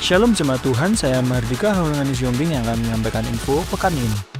Shalom jemaat Tuhan, saya Mardika Haulangani Siombing yang akan menyampaikan info pekan ini.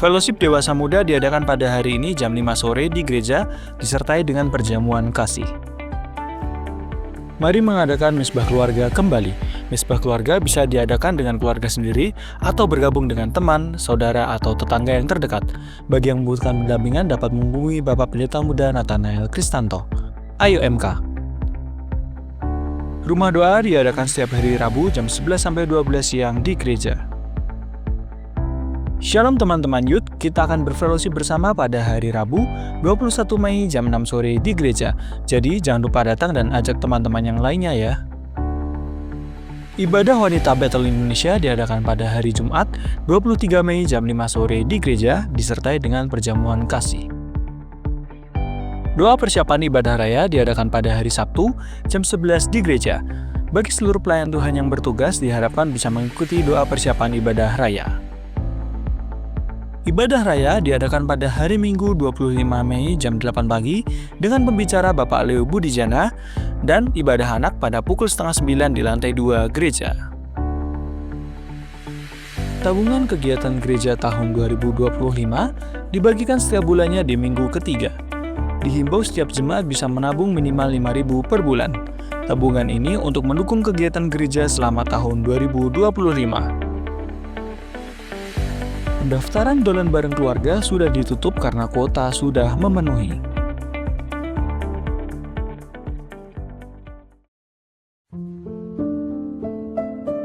Fellowship Dewasa Muda diadakan pada hari ini jam 5 sore di gereja, disertai dengan perjamuan kasih. Mari mengadakan Misbah Keluarga kembali. Misbah Keluarga bisa diadakan dengan keluarga sendiri atau bergabung dengan teman, saudara, atau tetangga yang terdekat. Bagi yang membutuhkan pendampingan dapat menghubungi Bapak Pendeta Muda Nathanael Kristanto. Ayo MK. Rumah doa diadakan setiap hari Rabu jam 11-12 siang di gereja. Shalom teman-teman youth, kita akan berfellowship bersama pada hari Rabu 21 Mei jam 6 sore di gereja. Jadi jangan lupa datang dan ajak teman-teman yang lainnya ya. Ibadah Wanita Bethel Indonesia diadakan pada hari Jumat 23 Mei jam 5 sore di gereja, disertai dengan perjamuan kasih. Doa persiapan ibadah raya diadakan pada hari Sabtu jam 11 di gereja. Bagi seluruh pelayan Tuhan yang bertugas diharapkan bisa mengikuti doa persiapan ibadah raya. Ibadah raya diadakan pada hari Minggu 25 Mei jam 8 pagi dengan pembicara Bapak Leo Budijana dan ibadah anak pada pukul 8:30 di lantai 2 gereja. Tabungan kegiatan gereja tahun 2025 dibagikan setiap bulannya di minggu ketiga. Dihimbau setiap jemaat bisa menabung minimal 5.000 per bulan. Tabungan ini untuk mendukung kegiatan gereja selama tahun 2025. Pendaftaran dolan bareng keluarga sudah ditutup karena kuota sudah memenuhi.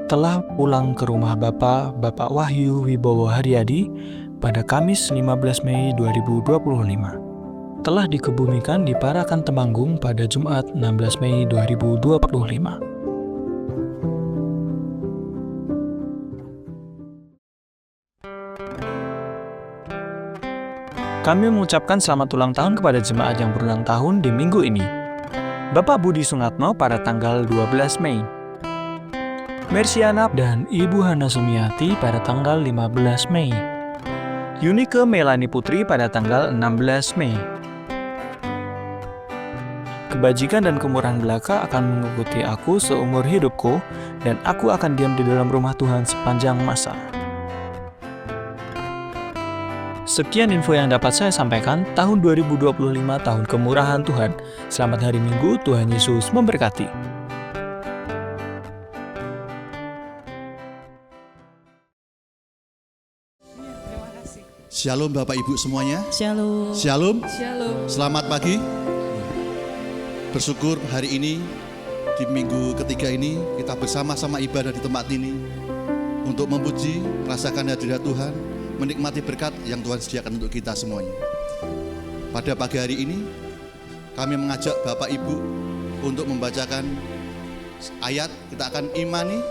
Telah pulang ke rumah Bapak Wahyu Wibowo Haryadi pada Kamis 15 Mei 2025. Telah dikebumikan di Parakan Temanggung pada Jumat 16 Mei 2025. Kami mengucapkan selamat ulang tahun kepada jemaat yang berulang tahun di minggu ini. Bapak Budi Sungatno pada tanggal 12 Mei. Mersiana dan Ibu Hana Sumiati pada tanggal 15 Mei. Yunike Melani Putri pada tanggal 16 Mei. Kebajikan dan kemurahan belaka akan mengikuti aku seumur hidupku, dan aku akan diam di dalam rumah Tuhan sepanjang masa. Sekian info yang dapat saya sampaikan. Tahun 2025 tahun kemurahan Tuhan. Selamat hari Minggu, Tuhan Yesus memberkati. Shalom Bapak Ibu semuanya. Shalom. Shalom. Shalom. Selamat pagi. Bersyukur hari ini di minggu ketiga ini kita bersama-sama ibadah di tempat ini untuk memuji, merasakan hadirat Tuhan, menikmati berkat yang Tuhan sediakan untuk kita semuanya. Pada pagi hari ini kami mengajak Bapak Ibu untuk membacakan ayat. Kita akan imani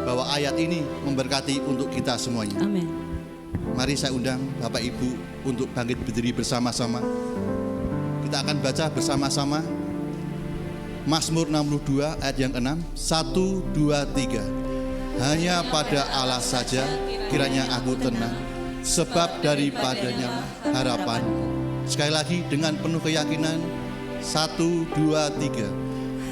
bahwa ayat ini memberkati untuk kita semuanya. Amin. Mari saya undang Bapak Ibu untuk bangkit berdiri bersama-sama. Kita akan baca bersama-sama Mazmur 62 ayat yang ke-6. 1, 2, 3. Hanya pada Allah saja kiranya aku tenang, sebab daripadanya harapan. Sekali lagi dengan penuh keyakinan. 1, 2, 3.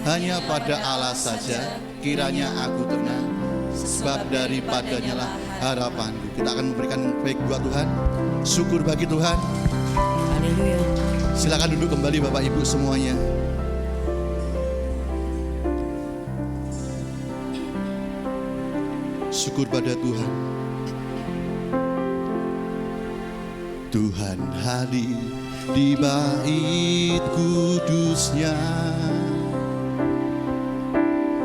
Hanya pada Allah saja kiranya aku tenang, sebab daripadanya lah harapanku. Kita akan memberikan baik buat Tuhan. Syukur bagi Tuhan. Haleluya. Silakan duduk kembali Bapak Ibu semuanya. Syukur pada Tuhan. Tuhan hadir di bait kudusnya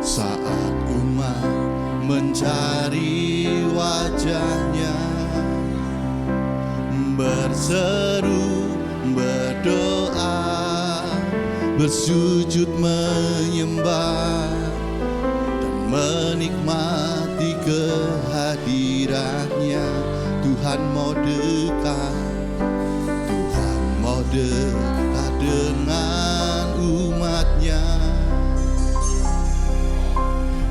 saat umat mencari wajahnya, berseru, berdoa, bersujud menyembah, dan menikmati kehadirannya. Tuhan mau dekat, Tuhan mau dekat dengan umatnya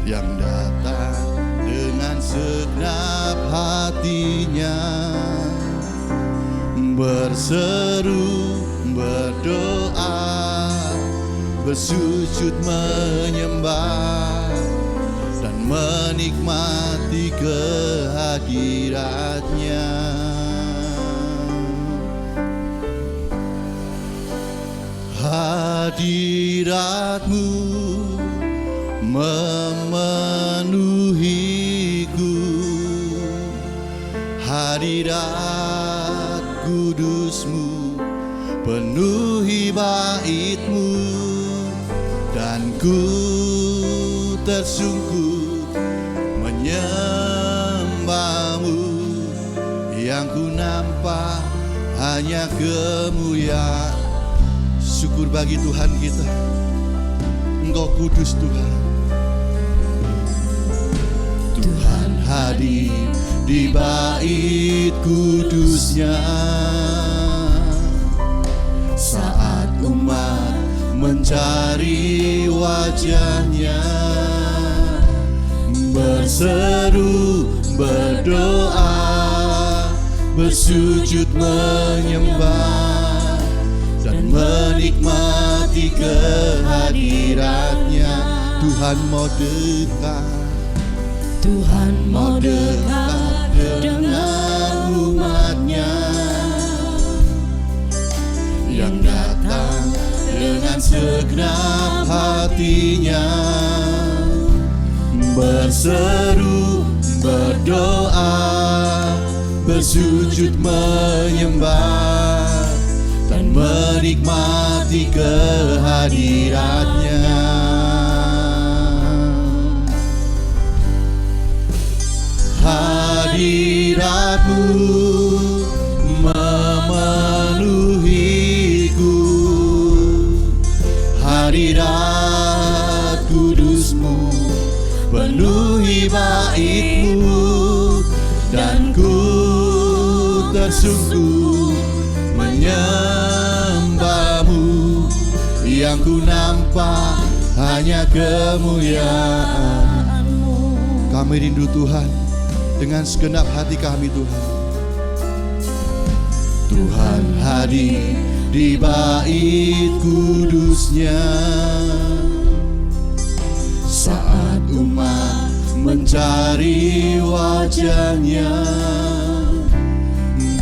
yang datang dengan segenap hatinya, berseru, berdoa, bersujud menyembah, dan menikmati kehadiratnya. Hadiratmu memenuhiku, hadirat kudusmu penuhi baitmu, dan ku tersungkur menyembahmu. Yang ku nampak hanya kemuliaan. Syukur bagi Tuhan kita. Engkau kudus Tuhan. Tuhan hadir di bait kudusnya saat umat mencari wajahnya, berseru, berdoa, bersujud menyembah, dan menikmati menikmati kehadirannya. Tuhan mau dekat, Tuhan mau dekat dengan umatnya yang datang dengan segenap hatinya, berseru, berdoa, bersujud menyembah, dan menikmati kehadirannya. Hadiratmu memenuhiku, hadirat kudusmu penuhi baitmu, dan ku tersungguh menyembahmu. Yang ku nampak hanya kemuliaan-Mu. Kami rindu Tuhan dengan segenap hati kami, Tuhan. Tuhan hadir di bait kudusnya saat umat mencari wajahnya,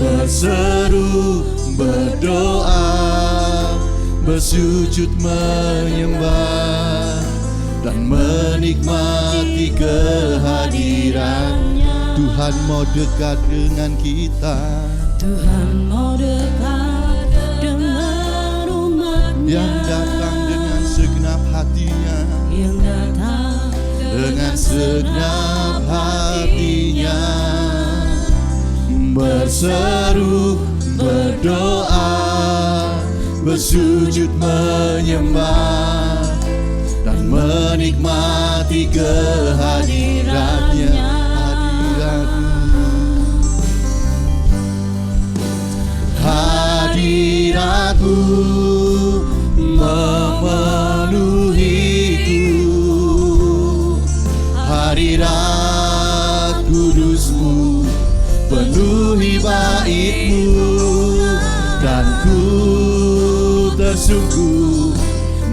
berseru, berdoa, bersujud menyembah, dan menikmati kehadirannya. Tuhan mau dekat dengan kita, Tuhan mau dekat dengan umatnya yang datang dengan segenap hatinya, yang datang dengan segenap hatinya, berseru, berdoa, bersujud menyembah, dan menikmati kehadirannya. Hadiratmu memenuhiku, hadirat kudusmu penuhi baitmu, dan ku tersungguh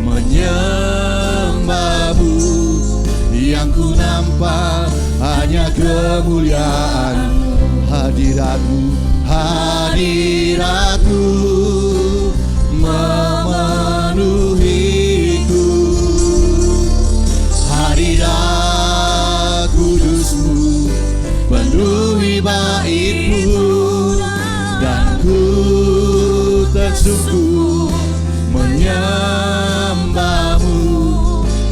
menyembahmu. Yang ku nampak hanya kemuliaan hadiratmu. Hadiratmu memenuhiku, hadirat kudusmu penuhi baitmu, dan ku tersungguh menyembahmu.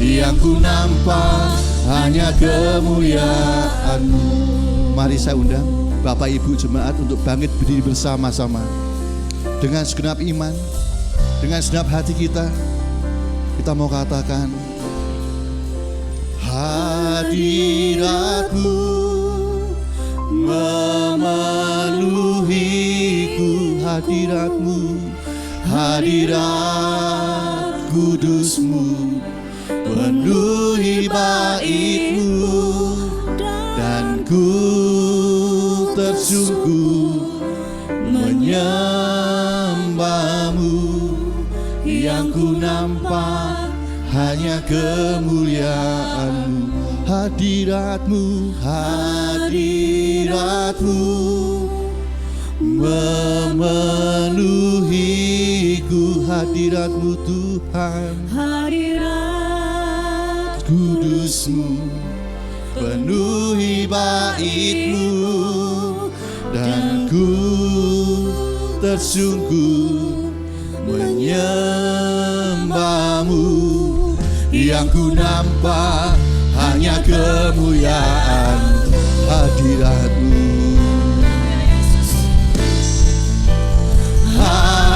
Yang ku nampak hanya kemuliaan-Mu. Mari saya undang Bapak Ibu jemaat untuk bangkit berdiri bersama-sama dengan segenap iman, dengan segenap hati kita. Kita mau katakan, hadiratmu memenuhiku, hadiratmu, hadirat kudusmu penuhi baitmu, dan ku tersungguh menyembahmu. Yang ku nampak hanya kemuliaan-Mu. Hadiratmu, hadiratmu memenuhiku, hadiratmu Tuhan, hadirat kudusmu penuhi baitmu, dan ku tersungguh menyembahmu. Yang ku nampak hanya kemuliaan hadiratmu.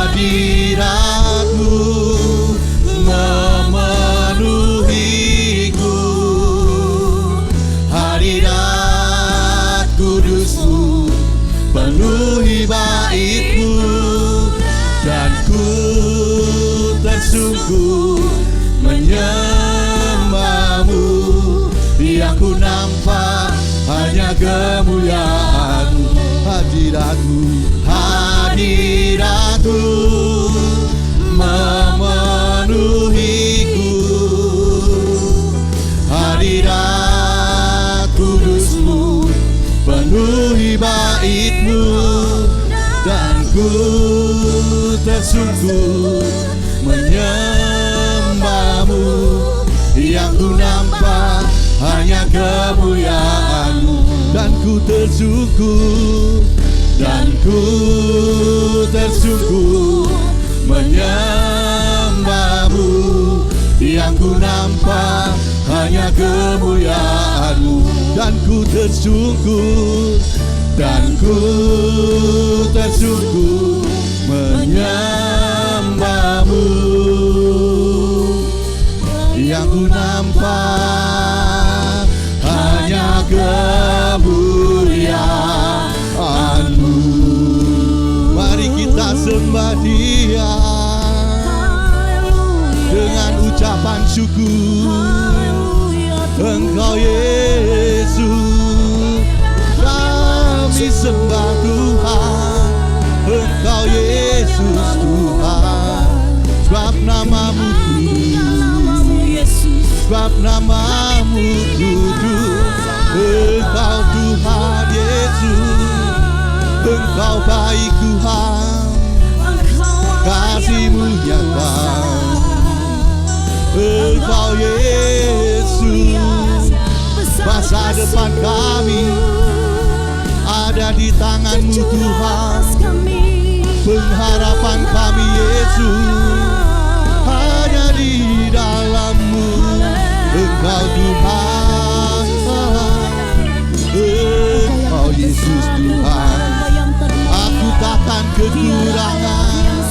Hadiratmu memenuhiku, hadirat kudusmu penuhi baitmu, dan ku tersungguh menyembahmu. Yang ku nampak hanya kemuliaan hadiratmu. Hadiratmu memenuhi ku tersungkur menyembahmu, yang ku nampak hanya kemuliaan-Mu. Dan ku tersungkur, dan ku tersungkur menyembahmu, yang ku nampak hanya kemuliaan-Mu. Dan ku tersungkur, dan ku tersungkur menyembahmu, yang ku nampak hanya kemuliaan-Mu. Mari kita sembah Dia dengan ucapan syukur. Engkau Yesus, kami sembah Tuhan. Engkau Yesus Tuhan, sebab namamu kudus, sebab namamu kudus. Engkau Tuhan Yesus, Engkau baik Tuhan, kasih-Mu nyata. Engkau Yesus, masa depan kami ada di tangan-Mu Tuhan. Pengharapan kami Yesus hanya di dalam-Mu. Engkau Tuhan, Engkau Yesus Tuhan. Aku takkan kekurangan,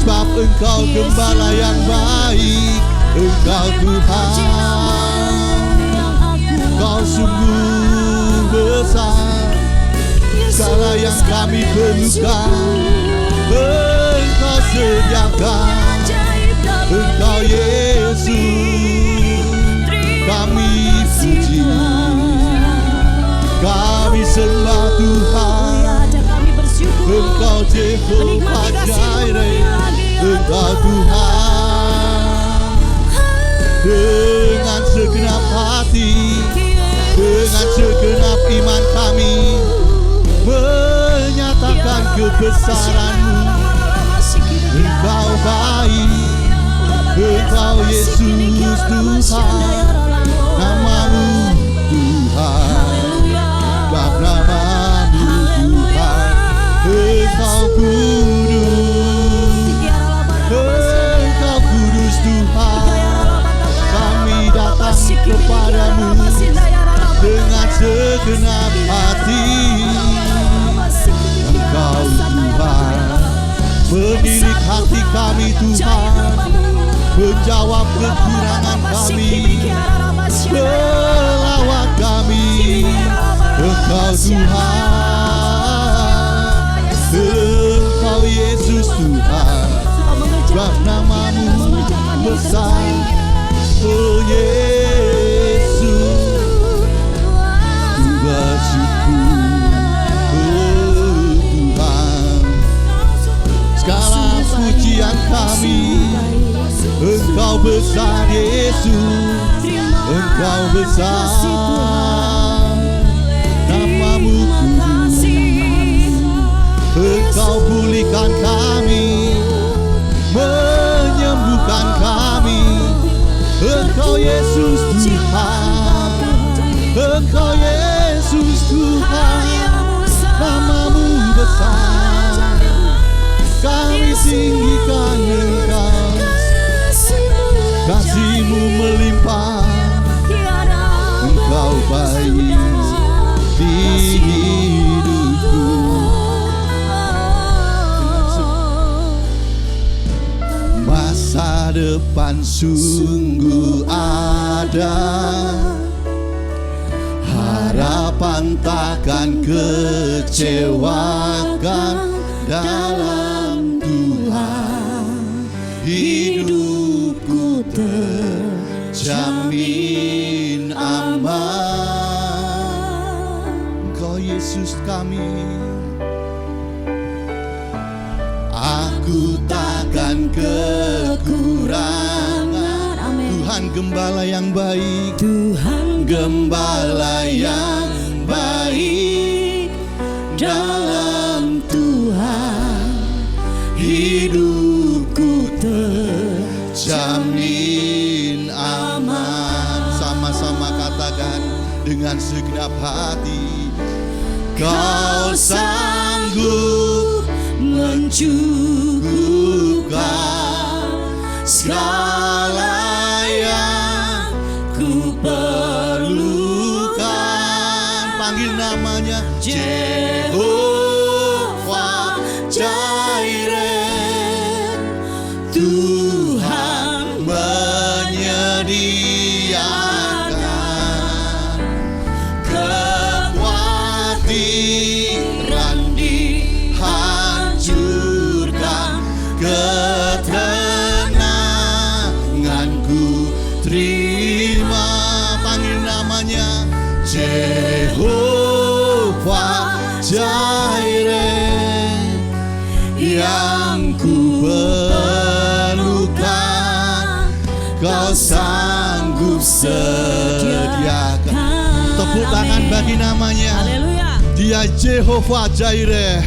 sebab Engkau gembala yang baik. Engkau Tuhan, Engkau sungguh besar. Segala yang kami perlukan Engkau sediakan. Engkau Yesus, kami puji, kami sembah Tuhan. Engkau Jehovah Jireh, Engkau Tuhan. Dengan segenap hati, dengan segenap iman kami menyatakan kebesaran-Mu. Engkau baik, Engkau Yesus Tuhan, namamu Tuhan, bab namamu Tuhan. Engkau kudus, Engkau kudus Tuhan. Kami datang kepadamu dengan segenap hati. Engkau Tuhan, pemilik hati kami Tuhan, menjawab kekurangan kami, pelawat kami. Engkau Tuhan, Engkau Yesus Tuhan, sebab namamu besar. Oh Yesus, ku bersyukur. Oh Tuhan, segala pujian kami. Engkau besar Yesus, Engkau besar. Namamu kudus, Engkau pulihkan kami, menyembuhkan kami. Engkau Yesus Tuhan, Engkau Yesus Tuhan. Namamu besar, kami tinggikan Engkau. Kasih-Mu melimpah, Engkau baik di hidupku. Masa depan sungguh ada, harapan takkan kecewakan. Dalam Tuhan hidupku terjamin aman. Engkau Yesus kami, aku takkan kekurangan. Tuhan gembala yang baik, Tuhan gembala yang baik. Dalam Tuhan hidupku terjamin aman. Sama-sama katakan dengan segenap hati, Kau sanggup mencukupkan segala yang ku perlukan. Panggil namanya Jehovah Jireh, Tuhan menyediakan kekhawatiran dihancurkan, ketenanganku terima. Panggil namanya Jehovah Jireh, yang ku perlukan Kau sanggup sediakan. Tepuk tangan bagi namanya. Haleluya. Dia Jehovah Jireh.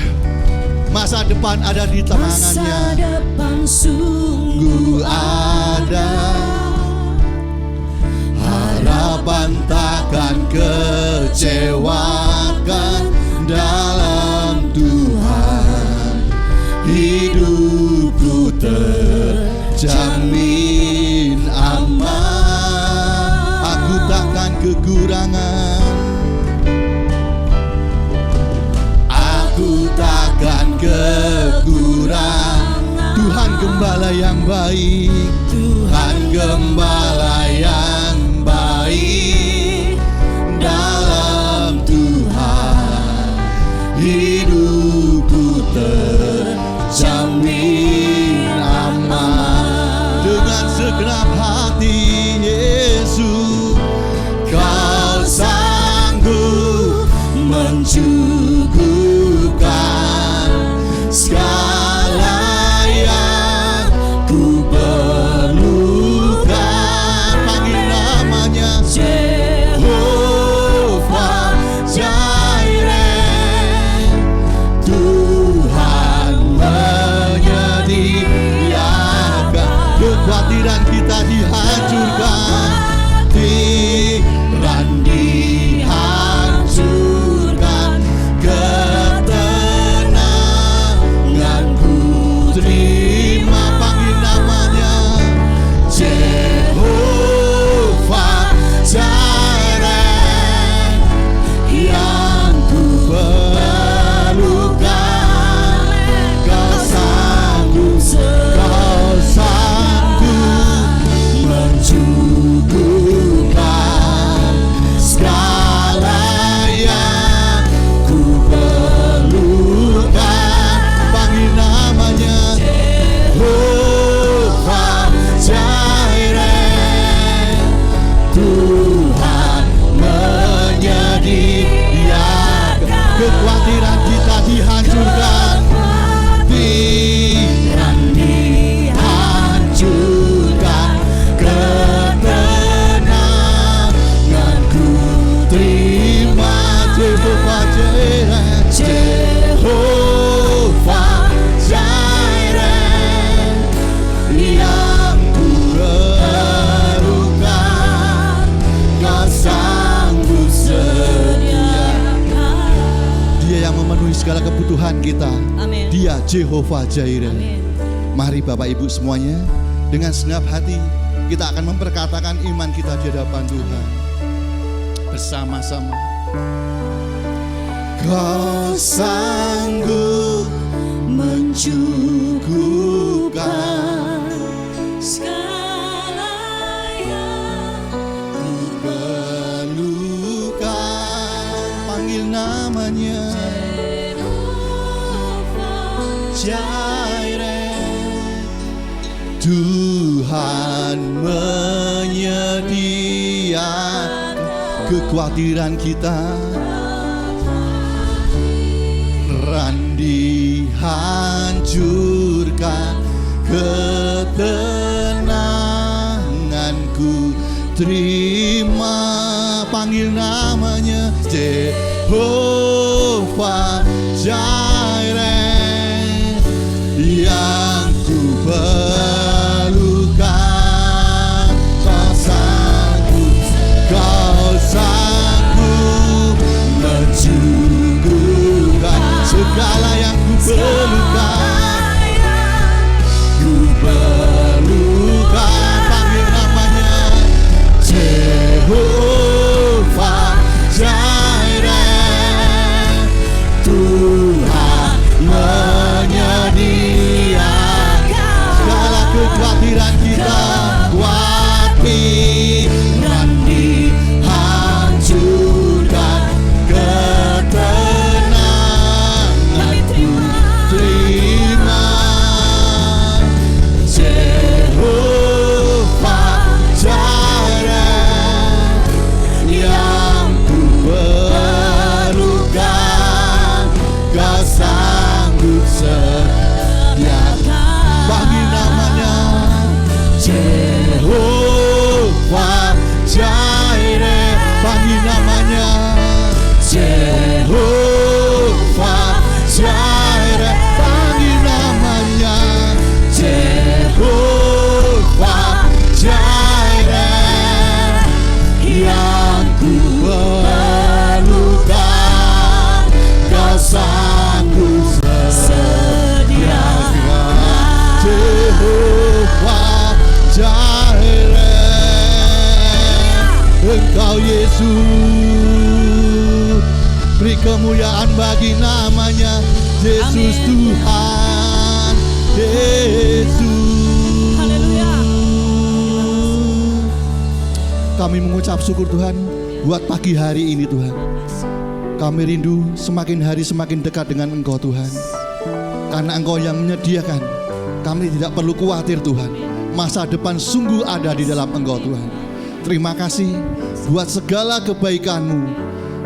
Masa depan ada di Masa tangannya. depan Sungguh sungguh ada, harapan takkan kecewakan dalam Tuhan. Hidupku terjamin aman, aku takkan kekurangan, aku takkan kekurangan. Tuhan gembala yang baik, Tuhan gembala yang baik. Dalam Tuhan hidupku terjamin aman. Dengan segenap hati Yesus, Kau sanggup mencukupkan segala yang ku perlukan. Panggil namanya Jehovah Jireh, Tuhan menyediakan. Kekhawatiran kita dihancurkan, pikiran dihancurkan, ketenanganku terima. Panggil namanya Jehovah Jireh, yang ku perlukan. Kau sanggup mencukupkan segala yang ku perlukan. Panggil namanya Jehovah Jireh, Tuhan menyediakan. Kekhawatiran kita dihancurkan, pikiran dihancurkan, ketenanganku terima. Jehovah Jireh, Jehovah Jireh, yang ku perlukan. Kau sanggup sediakan. Dia yang memenuhi segala kebutuhan kita. Amin. Dia Jehovah Jireh. Amin. Mari Bapak Ibu semuanya, dengan segenap hati kita akan memperkatakan iman kita di hadapan Tuhan bersama-sama. Kau sanggup mencukupkan Segala yang ku perlukan. Panggil namanya Jehovah Jireh, Tuhan menyediakan kekhawatiran kita. Ran dihancurkan, ketenanganku terima. Panggil namanya Jehovah Jireh, yang perlukan, kau sanggup mencukupkan segala yang ku perlukan. Ku perlukan, panggil namanya Jehovah Jireh. Tuhan menyediakan segala kekhawatiran kita, khawatiran dihancurkan, ketenangan ku terima. Jehovah Jireh, yang ku perlukan, kau sanggup sediakan. Panggil namanya Jehovah Jireh, panggil namanya Jehovah Jireh, panggil namanya Jehovah Jireh, yang ku perlukan, kau sanggup sediakan. Jehovah Jireh, Engkau Yesus, beri kemuliaan bagi namanya Yesus. Amin. Tuhan Yesus. Haleluya. Kami mengucap syukur Tuhan buat pagi hari ini Tuhan. Kami rindu semakin hari semakin dekat dengan Engkau Tuhan. Karena Engkau yang menyediakan, kami tidak perlu khawatir Tuhan. Masa depan sungguh ada di dalam Engkau Tuhan. Terima kasih buat segala kebaikan-Mu,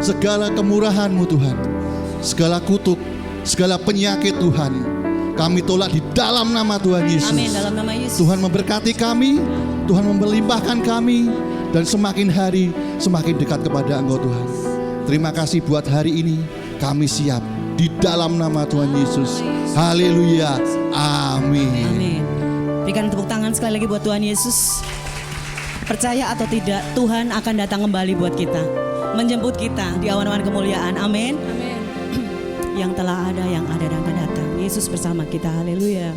segala kemurahan-Mu Tuhan. Segala kutuk, segala penyakit Tuhan, kami tolak di dalam nama Tuhan Yesus. Amin, dalam nama Yesus. Tuhan memberkati kami, Tuhan memberlimpahkan kami, dan semakin hari semakin dekat kepada Engkau Tuhan. Terima kasih buat hari ini, kami siap di dalam nama Tuhan Yesus. Haleluya, amin. Amin. Berikan tepuk tangan sekali lagi buat Tuhan Yesus. Percaya atau tidak, Tuhan akan datang kembali buat kita, menjemput kita di awan-awan kemuliaan. Amin. Yang telah ada, yang ada dan akan datang. Yesus bersama kita. Haleluya.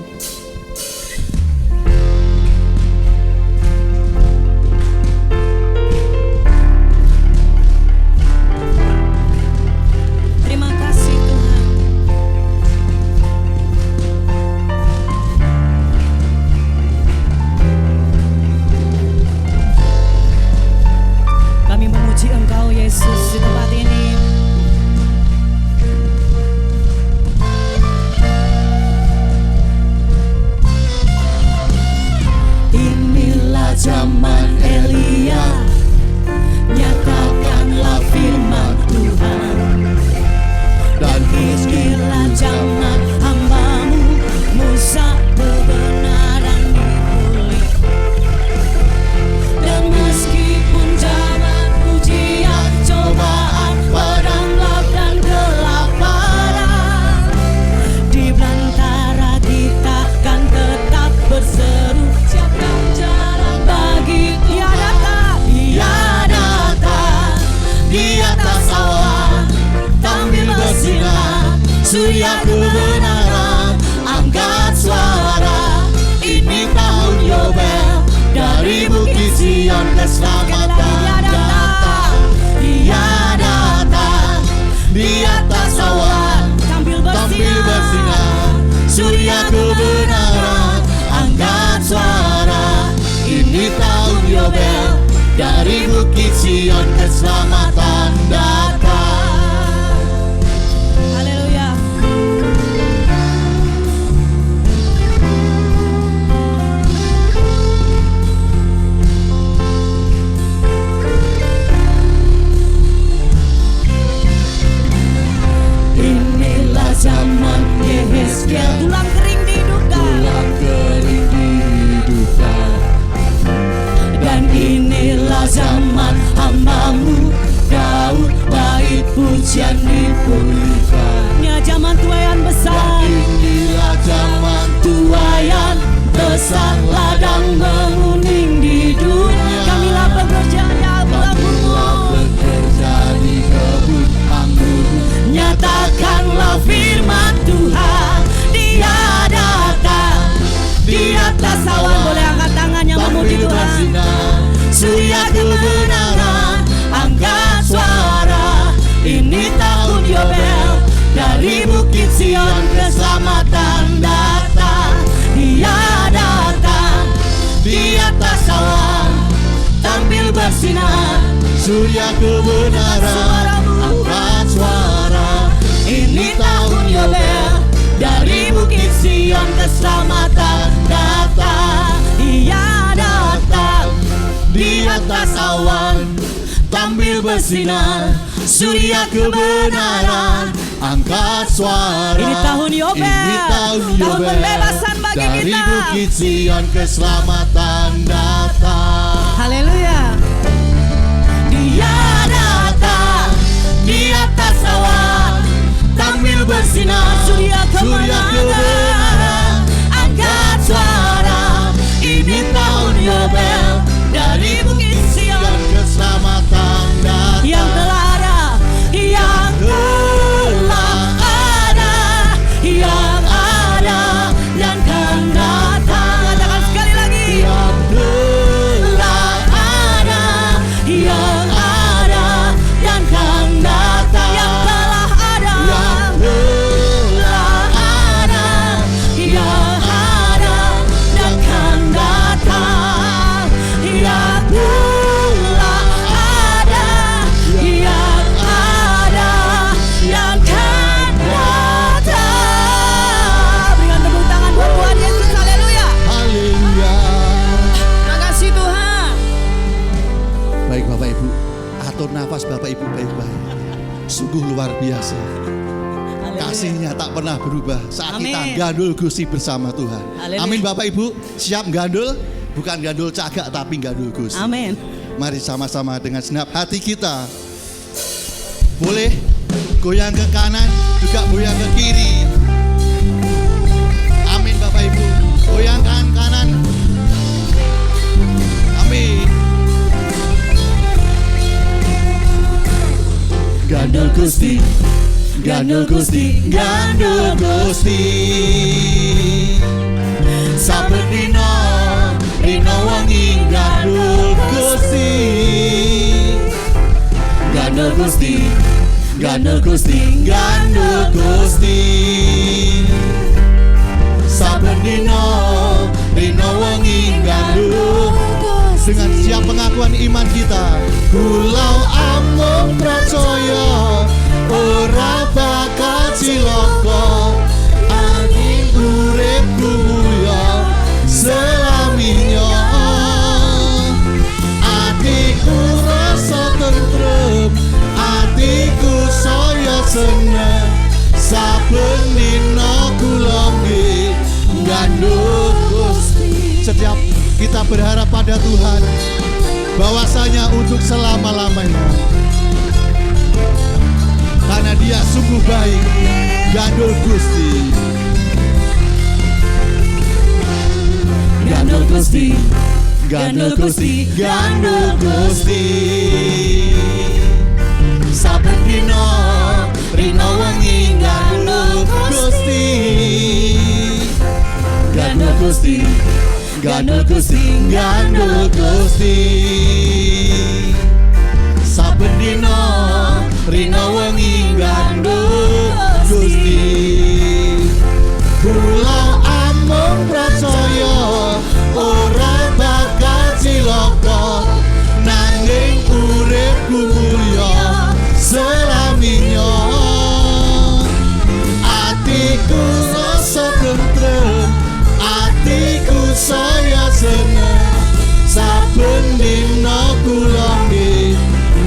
Terima kasih Tuhan. Kami memuji Engkau Yesus di tempat ini. Inilah zaman Elia, nyatakanlah firman Tuhan. Dan inilah zaman hamba-Mu Musa, kebenaran dipulih. Dan meskipun zaman ujian, cobaan, padang gelap dan kelaparan, di belantara kita kan tetap berseru, siapkan jalan bagi Dia datang. Dia datang di atas awan, tampil bersinar, surya kebenaran. Angkat suara, ini tahun Yobel, dari Bukit Sion keselamatan datang. Dia datang di atas awan, tampil bersinar, surya kebenaran. Angkat suara, ini tahun Yobel, dari Bukit Sion keselamatan datang. Haleluya. Inilah zaman Yehezkiel, tulang kering dihidupkan. Dan inilah zaman hamba-Mu Daud, bersinar. Surya kebenaran, angkat suara. Ini tahun Yobel, dari Bukit Sion keselamatan datang. Ia datang di atas awan, tampil bersinar. Surya kebenaran, angkat suara. Ini tahun Yobel, Ini tahun Yobel, pembebasan bagi dari kita. Bukit Sion keselamatan datang. Haleluya. Dia datang di atas awan, tampil bersinar. Surya kebenaran, angkat suara. Ini tahun Yobel, dari Bukit Sion Keselamatan datang. yang telah ada, yang telah ada, yang ada dan kan datang. Katakan sekali lagi. Yang Telah ada, yang ada dan kan datang. Yang telah ada, telah ada, yang ada dan kan datang. Yang telah ada, yang ada yang kan datang. Berikan tepuk tangan buat Tuhan Yesus. Haleluya. Haleluya. Makasih Tuhan. Baik Bapak Ibu, atur nafas Bapak Ibu baik-baik. Sungguh luar biasa. Kasihnya tak pernah berubah saat kita Amin. gandul Gusti bersama Tuhan. Haleluya. Amin Bapak Ibu, siap gandul? Bukan gandul cagak tapi gandul Gusti. Amin. Mari sama-sama dengan segenap hati kita. Boleh goyang ke kanan, juga goyang ke kiri. Amin Bapak Ibu. Goyangkan kanan. Amin. Gandul Gusti, gandul Gusti, gandul Gusti. Saben dina rino wengi gandul Gusti. Gandul Gusti, gandul Gusti, gandul Gusti. Saben dina rino wengi gandul. Dengan siap pengakuan iman kita, kulau amung percaya ora bakal cilaka. Angin uripku mulya selaminya. Atiku rasa tentrem, atiku saya seneng. Saben dina kula nggih gandul Gusti. Setiap kita berharap pada Tuhan bahwasanya untuk selama-lamanya, karena Dia sungguh baik. Gandul Gusti, gandul Gusti, gandul Gusti, gandul Gusti. Saben dina rino wengi gandul Gusti. Gandul Gusti, gandul Gusti, gandul Gusti. Saben dina rino wengi gandul Gusti. Kula amung percaya ora bakal cilaka, nanging uripku mulya selaminya. Atiku rasa tentrem, atiku saya seneng. Saben dina kula nggih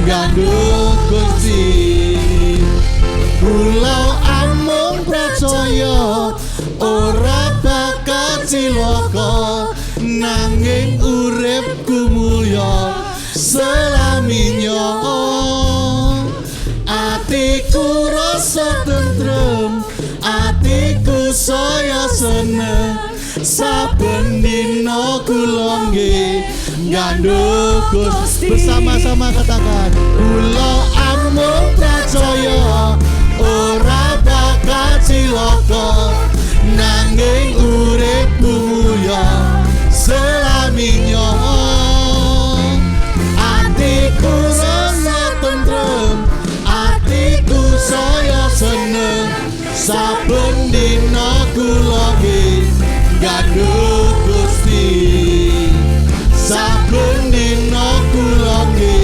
gandul Gusti. Kula amung percaya ora bakal cilaka, nanging uripku mulya selaminya. Atiku rasa tentrem, atiku saya seneng. Saben dina kula nggih gandul Gusti. Bersama-sama katakan, kula amung percaya ora bakal cilaka, nanging uripku mulya selaminya. Atiku rasa tentrem, atiku saya seneng. Saben dina kula nggih gandul Gusti. Saben dina kula nggih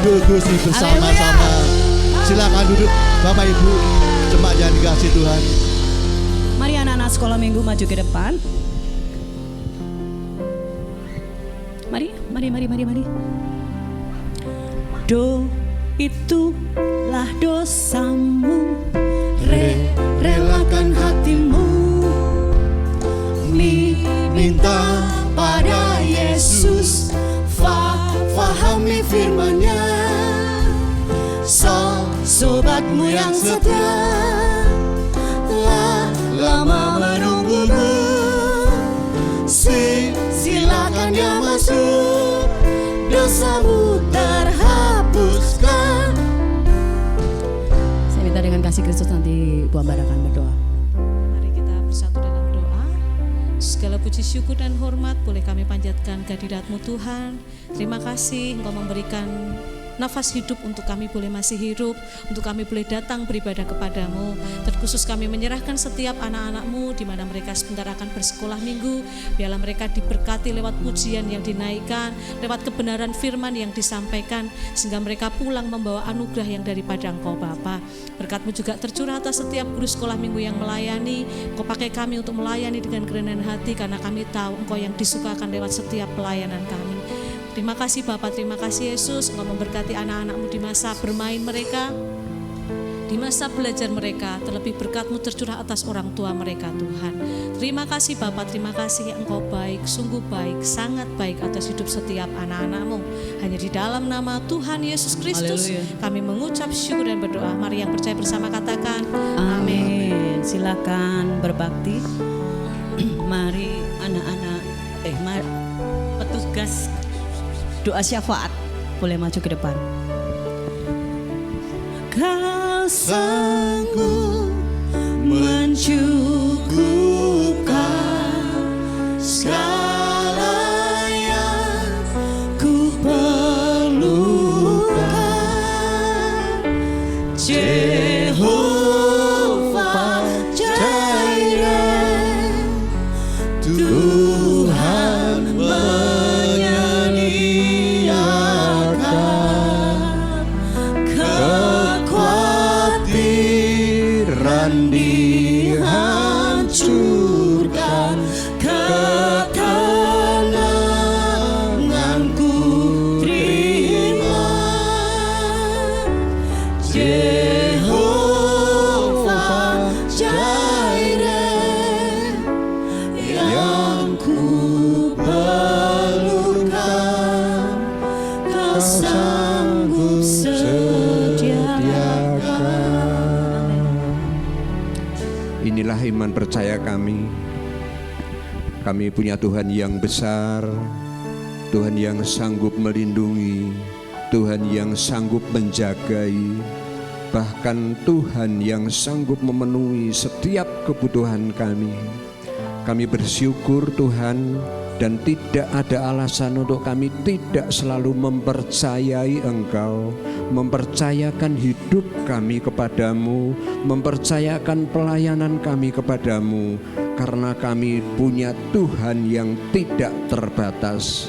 kidul Gusti bersama-sama. Silakan duduk Bapak Ibu, jemaat yang dikasihi Tuhan. Mari anak-anak sekolah minggu maju ke depan. Mari. Do itulah dosamu, relakan hatimu, minta pada Yesus, fahami firman-Nya. Sobatmu yang setia lama menunggumu, silakan dia masuk, dosamu terhapuskan. Saya minta dengan kasih Kristus nanti Bu Ambar akan berdoa. Mari kita bersatu dalam doa. Segala puji syukur dan hormat boleh kami panjatkan kehadirat-Mu Tuhan. Terima kasih Engkau memberikan nafas hidup untuk kami boleh masih hidup, untuk kami boleh datang beribadah kepadamu. Terkhusus kami menyerahkan setiap anak-anak-Mu di mana mereka sebentar akan bersekolah minggu. Biarlah mereka diberkati lewat pujian yang dinaikkan, lewat kebenaran firman yang disampaikan, sehingga mereka pulang membawa anugerah yang daripada Engkau Bapa. Berkat-Mu juga tercurah atas setiap guru sekolah minggu yang melayani. Engkau pakai kami untuk melayani dengan kerendahan hati, karena kami tahu Engkau yang disukakan lewat setiap pelayanan kami. Terima kasih Bapa, terima kasih Yesus. Engkau memberkati anak-anak-Mu di masa bermain mereka, di masa belajar mereka. Terlebih berkat-Mu tercurah atas orang tua mereka Tuhan. Terima kasih Bapa, terima kasih Engkau baik, sungguh baik, sangat baik atas hidup setiap anak-anak-Mu. Hanya di dalam nama Tuhan Yesus Kristus kami mengucap syukur dan berdoa. Mari yang percaya bersama katakan Amin. Silakan berbakti. Mari anak-anak petugas doa syafaat boleh maju ke depan. Kau sanggup mencukupkan segala yang ku perlukan, Jehovah Jireh, Tuhan dihancurkan, ketenanganku terima, Jehovah Jireh yang ku perlukan, Kau sanggup sediakan. Inilah iman percaya kami. Kami punya Tuhan yang besar, Tuhan yang sanggup melindungi, Tuhan yang sanggup menjagai, bahkan Tuhan yang sanggup memenuhi setiap kebutuhan kami. Kami bersyukur Tuhan, dan tidak ada alasan untuk kami tidak selalu mempercayai Engkau, mempercayakan hidup kami kepadamu, mempercayakan pelayanan kami kepadamu, karena kami punya Tuhan yang tidak terbatas.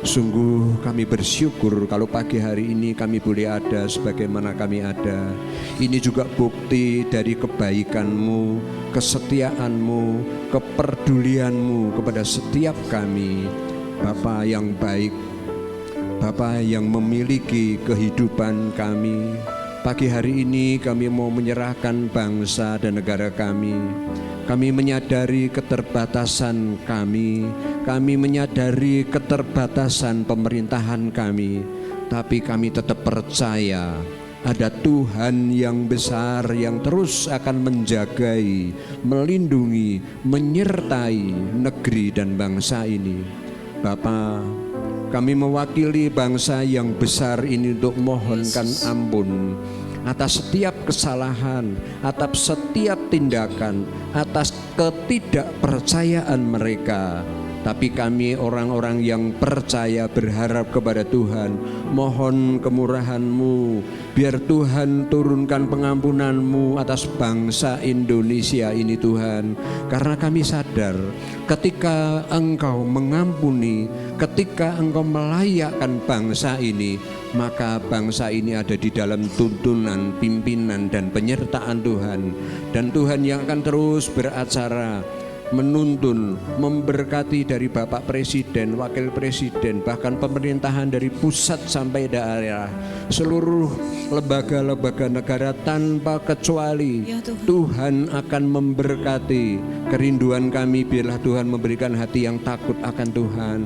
Sungguh kami bersyukur kalau pagi hari ini kami boleh ada sebagaimana kami ada. Ini juga bukti dari kebaikan-Mu, kesetiaan-Mu, kepedulian-Mu kepada setiap kami. Bapa yang baik, Bapa yang memiliki kehidupan kami. Pagi hari ini kami mau menyerahkan bangsa dan negara kami. Kami menyadari keterbatasan kami menyadari keterbatasan pemerintahan kami, tapi kami tetap percaya ada Tuhan yang besar yang terus akan menjagai, melindungi, menyertai negeri dan bangsa ini. Bapa, kami mewakili bangsa yang besar ini untuk mohonkan ampun atas setiap kesalahan, atas setiap tindakan, atas ketidakpercayaan mereka. Tapi kami orang-orang yang percaya berharap kepada Tuhan, mohon kemurahan-Mu, biar Tuhan turunkan pengampunan-Mu atas bangsa Indonesia ini Tuhan. Karena kami sadar ketika Engkau mengampuni, ketika Engkau melayakkan bangsa ini, maka bangsa ini ada di dalam tuntunan, pimpinan, dan penyertaan Tuhan. Dan Tuhan yang akan terus beracara, menuntun, memberkati dari Bapak Presiden, Wakil Presiden, bahkan pemerintahan dari pusat sampai daerah, seluruh lembaga-lembaga negara tanpa kecuali. Tuhan akan memberkati. Kerinduan kami biarlah Tuhan memberikan hati yang takut akan Tuhan.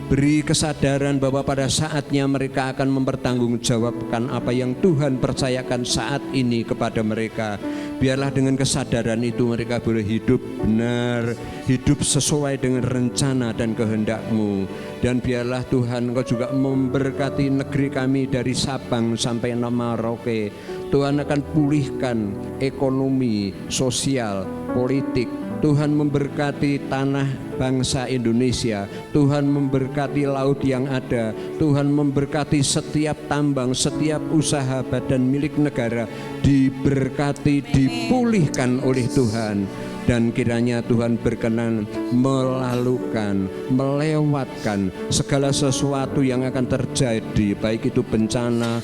Beri kesadaran bahwa pada saatnya mereka akan mempertanggungjawabkan apa yang Tuhan percayakan saat ini kepada mereka. Biarlah dengan kesadaran itu mereka boleh hidup benar, hidup sesuai dengan rencana dan kehendak-Mu. Dan biarlah Tuhan Engkau juga memberkati negeri kami dari Sabang sampai Merauke. Tuhan akan pulihkan ekonomi, sosial, politik. Tuhan memberkati tanah bangsa Indonesia. Tuhan memberkati laut yang ada. Tuhan memberkati setiap tambang, setiap usaha badan milik negara diberkati, dipulihkan oleh Tuhan. Dan kiranya Tuhan berkenan melalukan, melewatkan segala sesuatu yang akan terjadi, baik itu bencana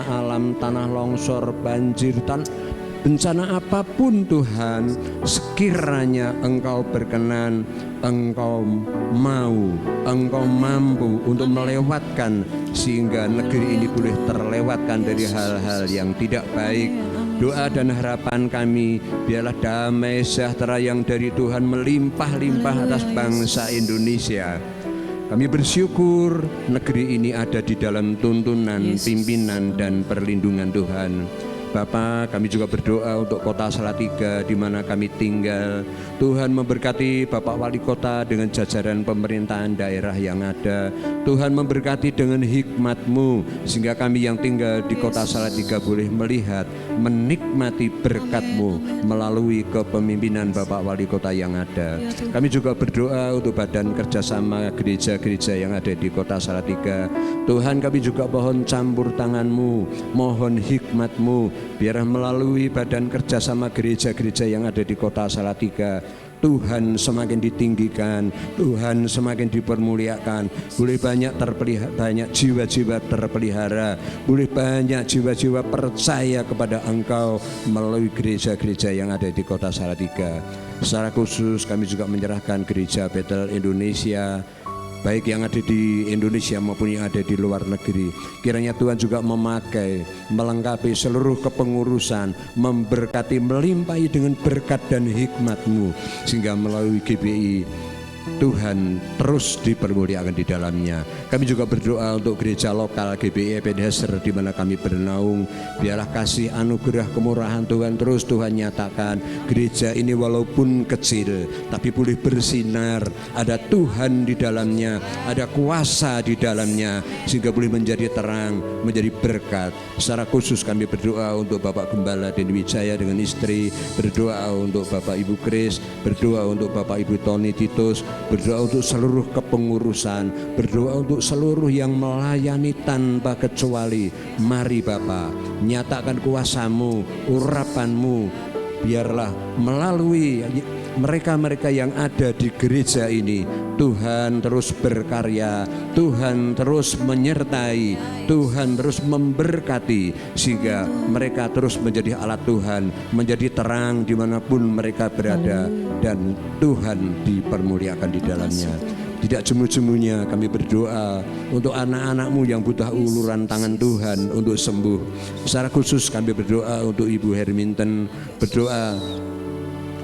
alam, tanah longsor, banjir, bencana apapun Tuhan, sekiranya Engkau berkenan, Engkau mau, Engkau mampu untuk melewatkan sehingga negeri ini boleh terlewatkan dari hal-hal yang tidak baik. Doa dan harapan kami, biarlah damai sejahtera yang dari Tuhan melimpah-limpah atas bangsa Indonesia. Kami bersyukur negeri ini ada di dalam tuntunan, pimpinan, dan perlindungan Tuhan. Bapa, kami juga berdoa untuk kota Salatiga di mana kami tinggal. Tuhan memberkati Bapak Wali Kota dengan jajaran pemerintahan daerah yang ada. Tuhan memberkati dengan hikmat-Mu sehingga kami yang tinggal di kota Salatiga boleh melihat, menikmati berkat-Mu melalui kepemimpinan Bapak Wali Kota yang ada. Kami juga berdoa untuk badan kerjasama gereja-gereja yang ada di kota Salatiga. Tuhan, kami juga mohon campur tangan-Mu, mohon hikmat-Mu. Biarlah melalui badan kerjasama gereja-gereja yang ada di kota Salatiga, Tuhan semakin ditinggikan, Tuhan semakin dipermuliakan. Boleh banyak jiwa-jiwa terpelihara, boleh banyak jiwa-jiwa percaya kepada Engkau melalui gereja-gereja yang ada di kota Salatiga. Secara khusus kami juga menyerahkan gereja Bethel Indonesia, baik yang ada di Indonesia maupun yang ada di luar negeri. Kiranya Tuhan juga memakai, melengkapi seluruh kepengurusan, memberkati, melimpahi dengan berkat dan hikmat-Mu, sehingga melalui GBI Tuhan terus dipermuliakan di dalamnya. Kami juga berdoa untuk gereja lokal GBI Ebenezer di mana kami bernaung. Biarlah kasih anugerah kemurahan Tuhan terus Tuhan nyatakan. Gereja ini walaupun kecil tapi boleh bersinar. Ada Tuhan di dalamnya, ada kuasa di dalamnya sehingga boleh menjadi terang, menjadi berkat. Secara khusus kami berdoa untuk Bapak Gembala Denny Wijaya dengan istri, berdoa untuk Bapak Ibu Kris, berdoa untuk Bapak Ibu Tony Titus, berdoa untuk seluruh kepengurusan, berdoa untuk seluruh yang melayani tanpa kecuali. Mari Bapa, nyatakan kuasa-Mu, urapan-Mu, biarlah melalui mereka-mereka yang ada di gereja ini, Tuhan terus berkarya, Tuhan terus menyertai, Tuhan terus memberkati, sehingga mereka terus menjadi alat Tuhan, menjadi terang dimanapun mereka berada, dan Tuhan dipermuliakan di dalamnya. Tidak jemu-jemunya kami berdoa untuk anak-anak-Mu yang butuh uluran tangan Tuhan untuk sembuh. Secara khusus kami berdoa untuk Ibu Herminten, berdoa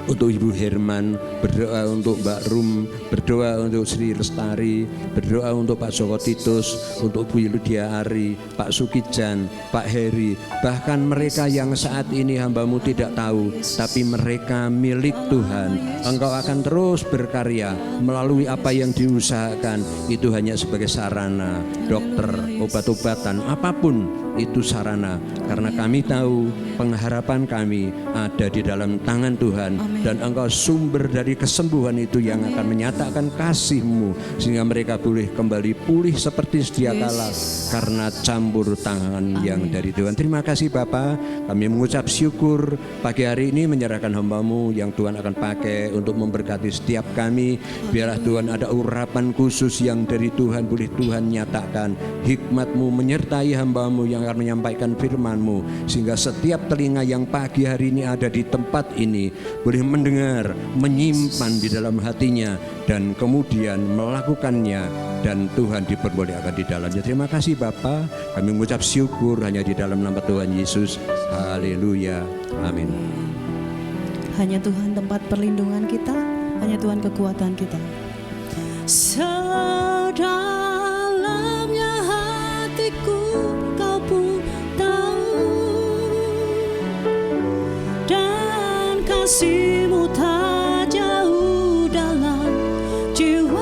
untuk Ibu Herman, berdoa untuk Mbak Rum, berdoa untuk Sri Lestari, berdoa untuk Pak Joko Titus, untuk Bu Lydia Ari, Pak Sukijan, Pak Heri, bahkan mereka yang saat ini hamba-Mu tidak tahu, tapi mereka milik Tuhan. Engkau akan terus berkarya melalui apa yang diusahakan, itu hanya sebagai sarana, dokter, obat-obatan, apapun itu sarana, karena kami tahu pengharapan kami ada di dalam tangan Tuhan. dan Engkau sumber dari kesembuhan itu yang akan menyatakan kasih-Mu sehingga mereka boleh kembali pulih seperti sedia kala karena campur tangan yang dari Tuhan. Terima kasih Bapa, kami mengucap syukur pagi hari ini menyerahkan hamba-Mu yang Tuhan akan pakai untuk memberkati setiap kami. Biarlah Tuhan ada urapan khusus yang dari Tuhan boleh Tuhan nyatakan, hikmat-Mu menyertai hamba-Mu yang akan menyampaikan firman-Mu sehingga setiap telinga yang pagi hari ini ada di tempat ini boleh mendengar, menyimpan di dalam hatinya dan kemudian melakukannya dan Tuhan dipermuliakan di dalamnya. Terima kasih Bapa, kami mengucap syukur hanya di dalam nama Tuhan Yesus. Haleluya, amin. Hanya Tuhan tempat perlindungan kita, hanya Tuhan kekuatan kita. Sedalamnya hatiku Kau pun tahu, dan kasih-Mu tak jauh dalam jiwaku,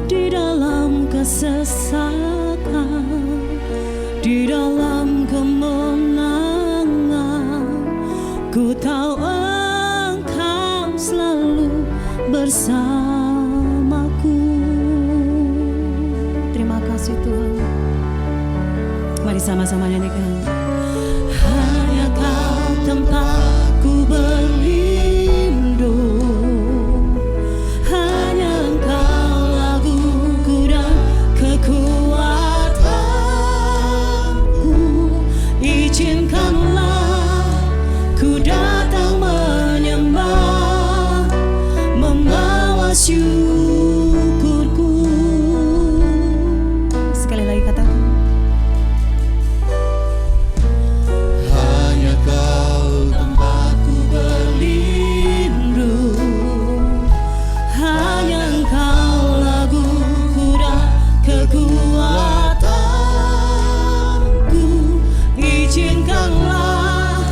di dalam kesesakan, di dalam kemenangan, ku tahu Engkau selalu bersamaku. Terima kasih Tuhan. Mari sama-sama nyanyikan. Hanya Kau tempatku berlindung, hanya Engkau laguku dan kekuatanku. Izinkanlah ku datang menyembah, membawa syukurku. Sekali lagi katakan. Hanya Kau tempatku berlindung, hanya Engkau laguku dan kekuatanku. Izinkanlah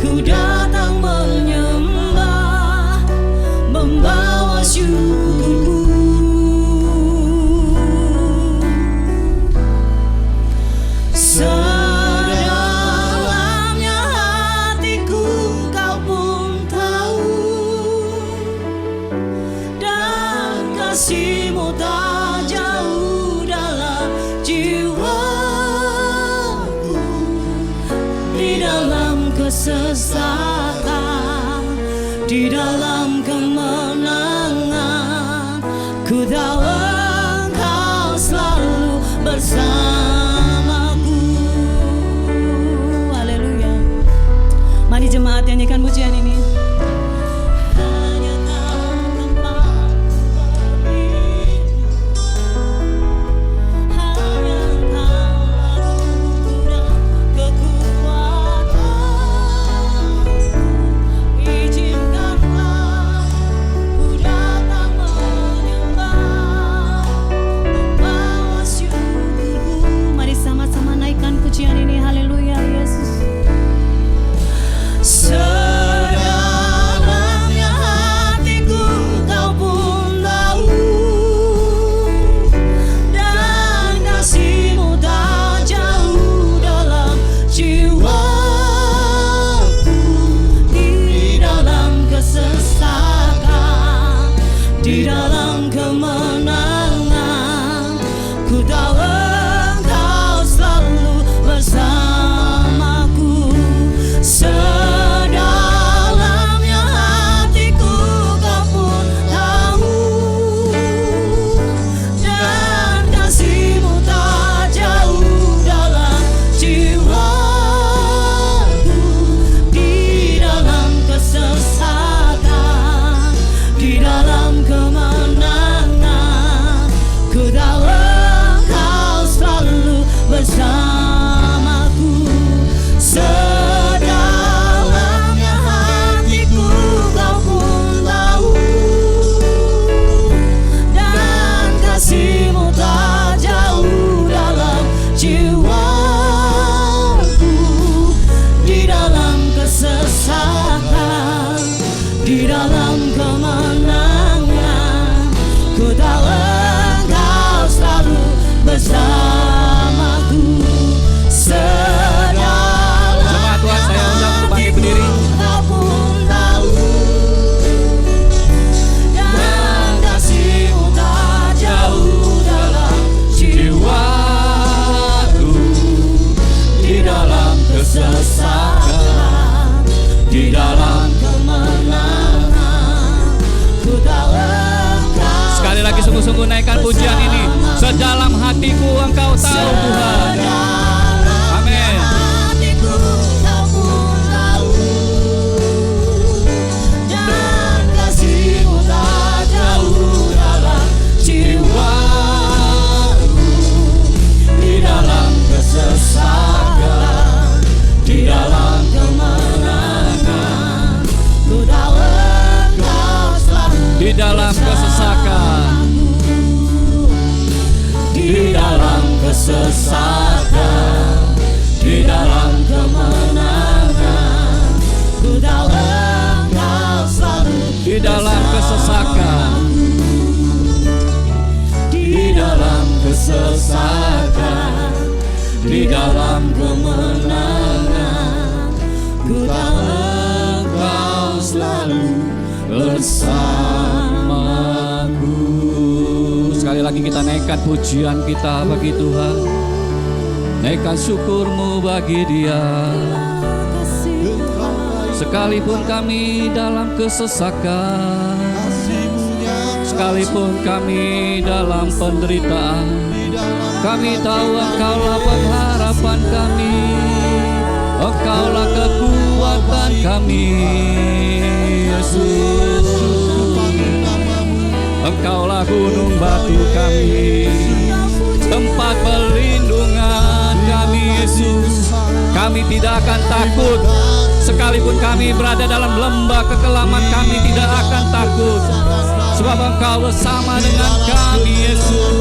ku datang menyembah, membawa syukurku. Sedalamnya hatiku Kau pun tahu, dan kasih-Mu tak jauh dalam jiwaku, di dalam kesesakan, di dalam kemenangan, ku tahu Engkau selalu bersamaku. Haleluya. Mari jemaat nyanyikan pujian ini. Hanya Kau tempatku berlindung, hanya Engkau laguku dan kekuatanku. Izinkanlah ku datang menyembah, membawa syukurku. Mari sama-sama naikkan pujian ini. Haleluya Yesus. Sedalamnya hatiku Kau pun tahu, dan kasih-Mu tak jauh dalam jiwaku, di dalam kesesakan, di dalam kemenangan, ku tahu Engkau selalu bersamaku. Sedalamnya hatiku Kau pun tahu, dan kasih-Mu tak jauh dalam jiwaku, di dalam kesesakan, di dalam kemenangan, ku tahu Engkau selalu bersamaku. Sedalamnya hatiku Kau pun tahu, dan kasih-Mu tak jauh dalam jiwaku, di dalam kesesakan, di dalam kemenangan, ku tahu Engkau selalu bersamaku. Jemaat Tuhan, saya undang untuk bangkit berdiri. hatiku Engkau tahu Tuhan. Amin. Hatiku Kau pun tahu, dan kasih-Mu tak jauh dalam jiwaku. Di dalam kesesakan, di dalam kemenangan, ku tahu Engkau selalu Di dalam kesesakan, di dalam kesesakan, di dalam kemenangan, ku tahu Engkau selalu di dalam kesesakan, di dalam kesesakan, di dalam kemenangan, ku tahu Engkau selalu bersamaku. Sekali lagi kita naikkan pujian kita bagi Tuhan, naikkan syukur-Mu bagi Dia. Sekalipun kami dalam kesesakan, sekalipun kami dalam penderitaan, kami tahu Engkaulah pengharapan kami, Engkaulah kekuatan kami, Yesus. Engkaulah gunung batu kami, tempat perlindungan kami, Yesus. Kami tidak akan takut, sekalipun kami berada dalam lembah kekelaman, kami tidak akan takut, sebab Engkau bersama dengan kami, Yesus.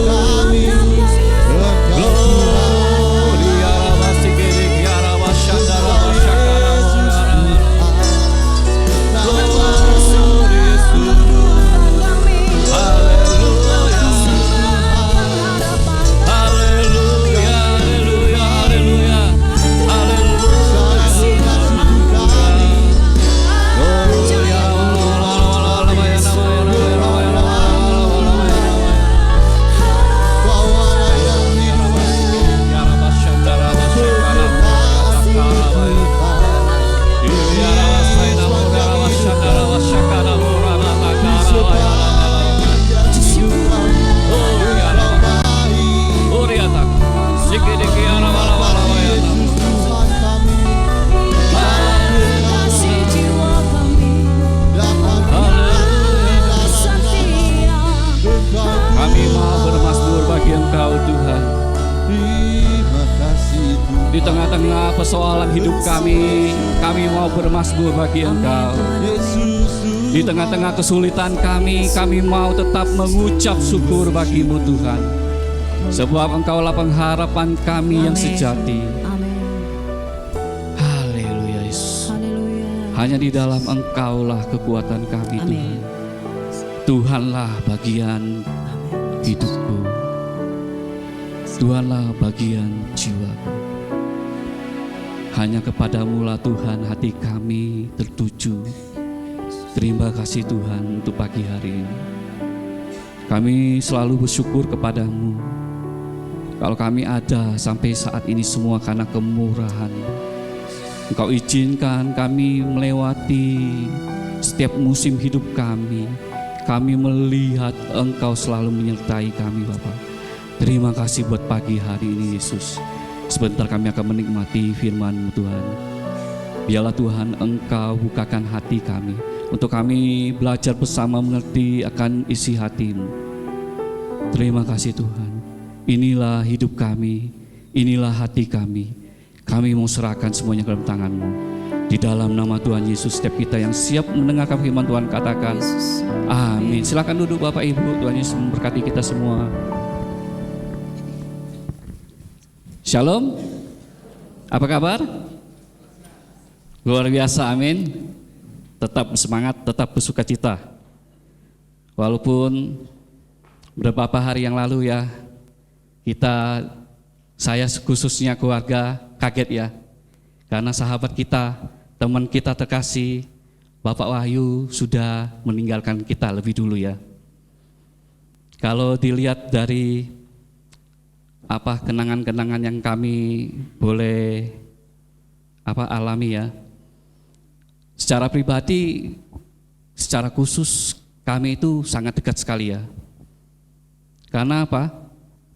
Gloria rabasi gede kiara wasyandara wasyakara wara. Gloria Yesus. Haleluya. Haleluya, haleluya, haleluya. Kami mau bermasmur bagi Engkau Tuhan. Di tengah-tengah persoalan hidup kami mau bermasmur bagi Engkau. Di tengah-tengah kesulitan kami mau tetap mengucap syukur bagi-Mu Tuhan. Sebab Engkaulah pengharapan kami yang sejati. Amin. Haleluya Yesus. Haleluya. Hanya di dalam Engkaulah kekuatan kami Tuhan. Tuhanlah bagian hidupku, Tuhanlah bagian jiwaku. Hanya kepadamu lah Tuhan hati kami tertuju. Terima kasih Tuhan untuk pagi hari ini. Kami selalu bersyukur kepadamu. Kalau kami ada sampai saat ini semua karena kemurahan. Engkau izinkan kami melewati setiap musim hidup kami. Kami melihat Engkau selalu menyertai kami Bapa. Terima kasih buat pagi hari ini Yesus. Sebentar kami akan menikmati firman-Mu Tuhan. Biarlah Tuhan Engkau bukakan hati kami, untuk kami belajar bersama mengerti akan isi hati-Mu. Terima kasih Tuhan. Inilah hidup kami, inilah hati kami. Kami mau serahkan semuanya ke dalam tangan-Mu. Di dalam nama Tuhan Yesus, setiap kita yang siap mendengarkan firman Tuhan katakan amin. Silakan duduk Bapak Ibu. Tuhan Yesus memberkati kita semua. Shalom. Apa kabar? Luar biasa, amin. Tetap semangat, tetap bersukacita. Walaupun beberapa hari yang lalu ya, saya khususnya keluarga kaget ya. Karena sahabat kita, teman kita terkasih, Bapak Wahyu sudah meninggalkan kita lebih dulu ya. Kalau dilihat dari kenangan-kenangan yang kami boleh alami ya. Secara pribadi, secara khusus kami itu sangat dekat sekali ya. Karena apa?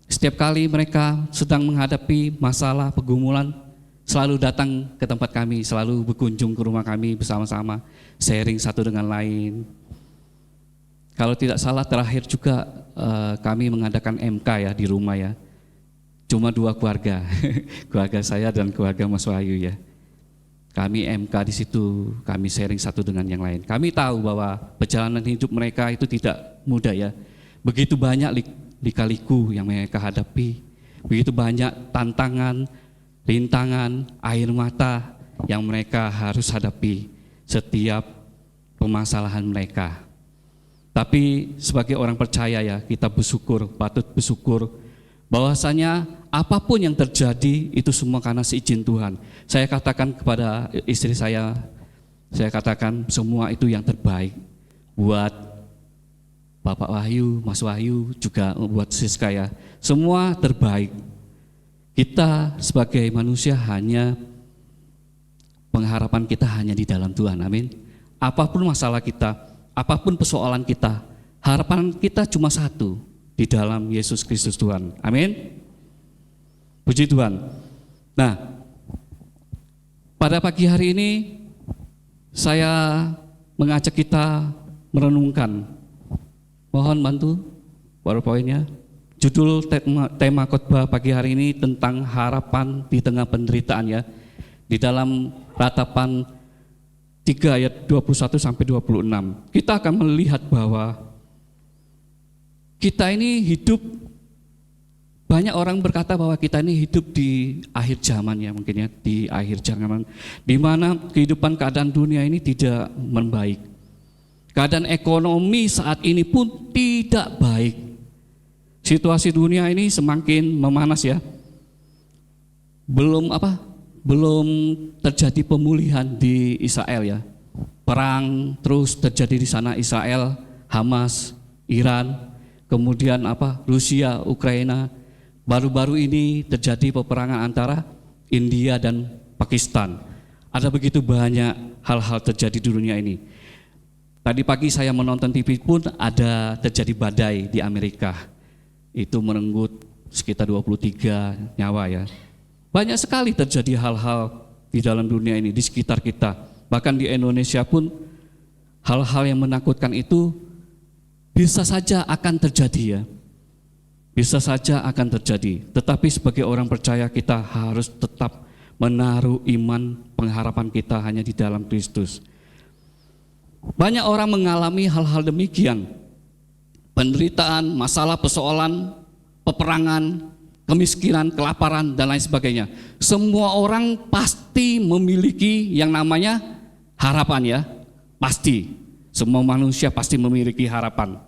Setiap kali mereka sedang menghadapi masalah, pergumulan, selalu datang ke tempat kami, selalu berkunjung ke rumah kami bersama-sama, sharing satu dengan lain. Kalau tidak salah terakhir juga kami mengadakan MK ya di rumah ya. Cuma 2 keluarga, keluarga saya dan keluarga Mas Wahyu ya. Kami MK di situ, kami sharing satu dengan yang lain. Kami tahu bahwa perjalanan hidup mereka itu tidak mudah ya. Begitu banyak lika-liku yang mereka hadapi, begitu banyak tantangan, rintangan, air mata yang mereka harus hadapi setiap permasalahan mereka. Tapi sebagai orang percaya ya, kita bersyukur, patut bersyukur bahwasanya apapun yang terjadi itu semua karena seizin Tuhan. Saya katakan kepada istri saya katakan semua itu yang terbaik buat Bapak Wahyu, Mas Wahyu, juga buat Siska ya. Semua terbaik. Kita sebagai manusia hanya pengharapan kita hanya di dalam Tuhan, amin. Apapun masalah kita, apapun persoalan kita, harapan kita cuma satu, di dalam Yesus Kristus Tuhan. Amin. Puji Tuhan. Nah, pada pagi hari ini saya mengajak kita merenungkan. Mohon bantu PowerPoint-nya. Judul tema khotbah pagi hari ini tentang harapan di tengah penderitaan ya. Di dalam Ratapan 3 ayat 21 sampai 26. Kita akan melihat bahwa kita ini hidup, banyak orang berkata bahwa kita ini hidup di akhir zaman ya, mungkin ya, di akhir zaman di mana kehidupan keadaan dunia ini tidak membaik. Keadaan ekonomi saat ini pun tidak baik. Situasi dunia ini semakin memanas ya. Belum terjadi pemulihan di Israel ya. Perang terus terjadi di sana, Israel, Hamas, Iran, kemudian Rusia, Ukraina. Baru-baru ini terjadi peperangan antara India dan Pakistan. Ada begitu banyak hal-hal terjadi di dunia ini. Tadi pagi saya menonton TV pun ada terjadi badai di Amerika. Itu merenggut sekitar 23 nyawa ya. Banyak sekali terjadi hal-hal di dalam dunia ini, di sekitar kita. Bahkan di Indonesia pun hal-hal yang menakutkan itu bisa saja akan terjadi ya. Bisa saja akan terjadi. Tetapi sebagai orang percaya kita harus tetap menaruh iman, pengharapan kita hanya di dalam Kristus. Banyak orang mengalami hal-hal demikian. Penderitaan, masalah, persoalan, peperangan, kemiskinan, kelaparan, dan lain sebagainya. Semua orang pasti memiliki yang namanya harapan ya. Pasti. Semua manusia pasti memiliki harapan.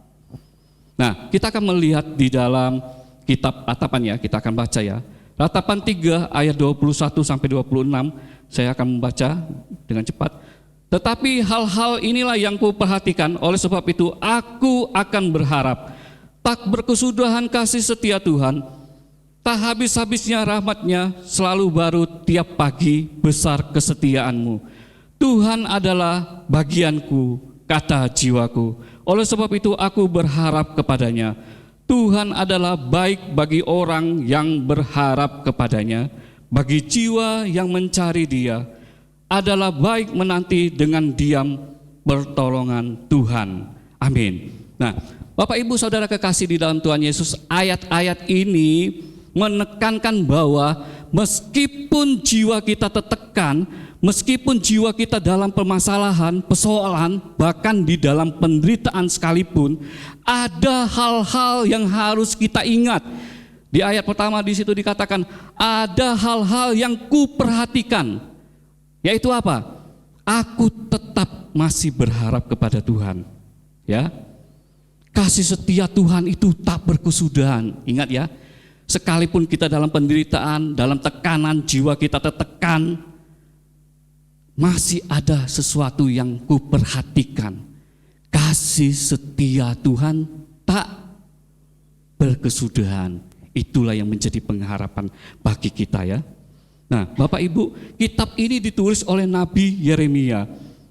Nah, kita akan melihat di dalam kitab Ratapan ya, kita akan baca ya. Ratapan 3 ayat 21 sampai 26, saya akan membaca dengan cepat. Tetapi hal-hal inilah yang kuperhatikan, oleh sebab itu aku akan berharap. Tak berkesudahan kasih setia Tuhan, tak habis-habisnya rahmat-Nya, selalu baru tiap pagi besar kesetiaan-Mu. Tuhan adalah bagianku, kata jiwaku. Oleh sebab itu aku berharap kepadanya. Tuhan adalah baik bagi orang yang berharap kepadanya, bagi jiwa yang mencari Dia. Adalah baik menanti dengan diam pertolongan Tuhan. Amin. Nah, Bapak Ibu Saudara kekasih di dalam Tuhan Yesus, ayat-ayat ini menekankan bahwa meskipun jiwa kita tertekan, meskipun jiwa kita dalam permasalahan, persoalan, bahkan di dalam penderitaan sekalipun, ada hal-hal yang harus kita ingat. Di ayat pertama di situ dikatakan, ada hal-hal yang kuperhatikan. Yaitu apa? Aku tetap masih berharap kepada Tuhan. Ya. Kasih setia Tuhan itu tak berkesudahan. Ingat ya, sekalipun kita dalam penderitaan, dalam tekanan, jiwa kita tertekan, masih ada sesuatu yang kuperhatikan. Kasih setia Tuhan tak berkesudahan. Itulah yang menjadi pengharapan bagi kita ya. Nah, Bapak Ibu, kitab ini ditulis oleh Nabi Yeremia.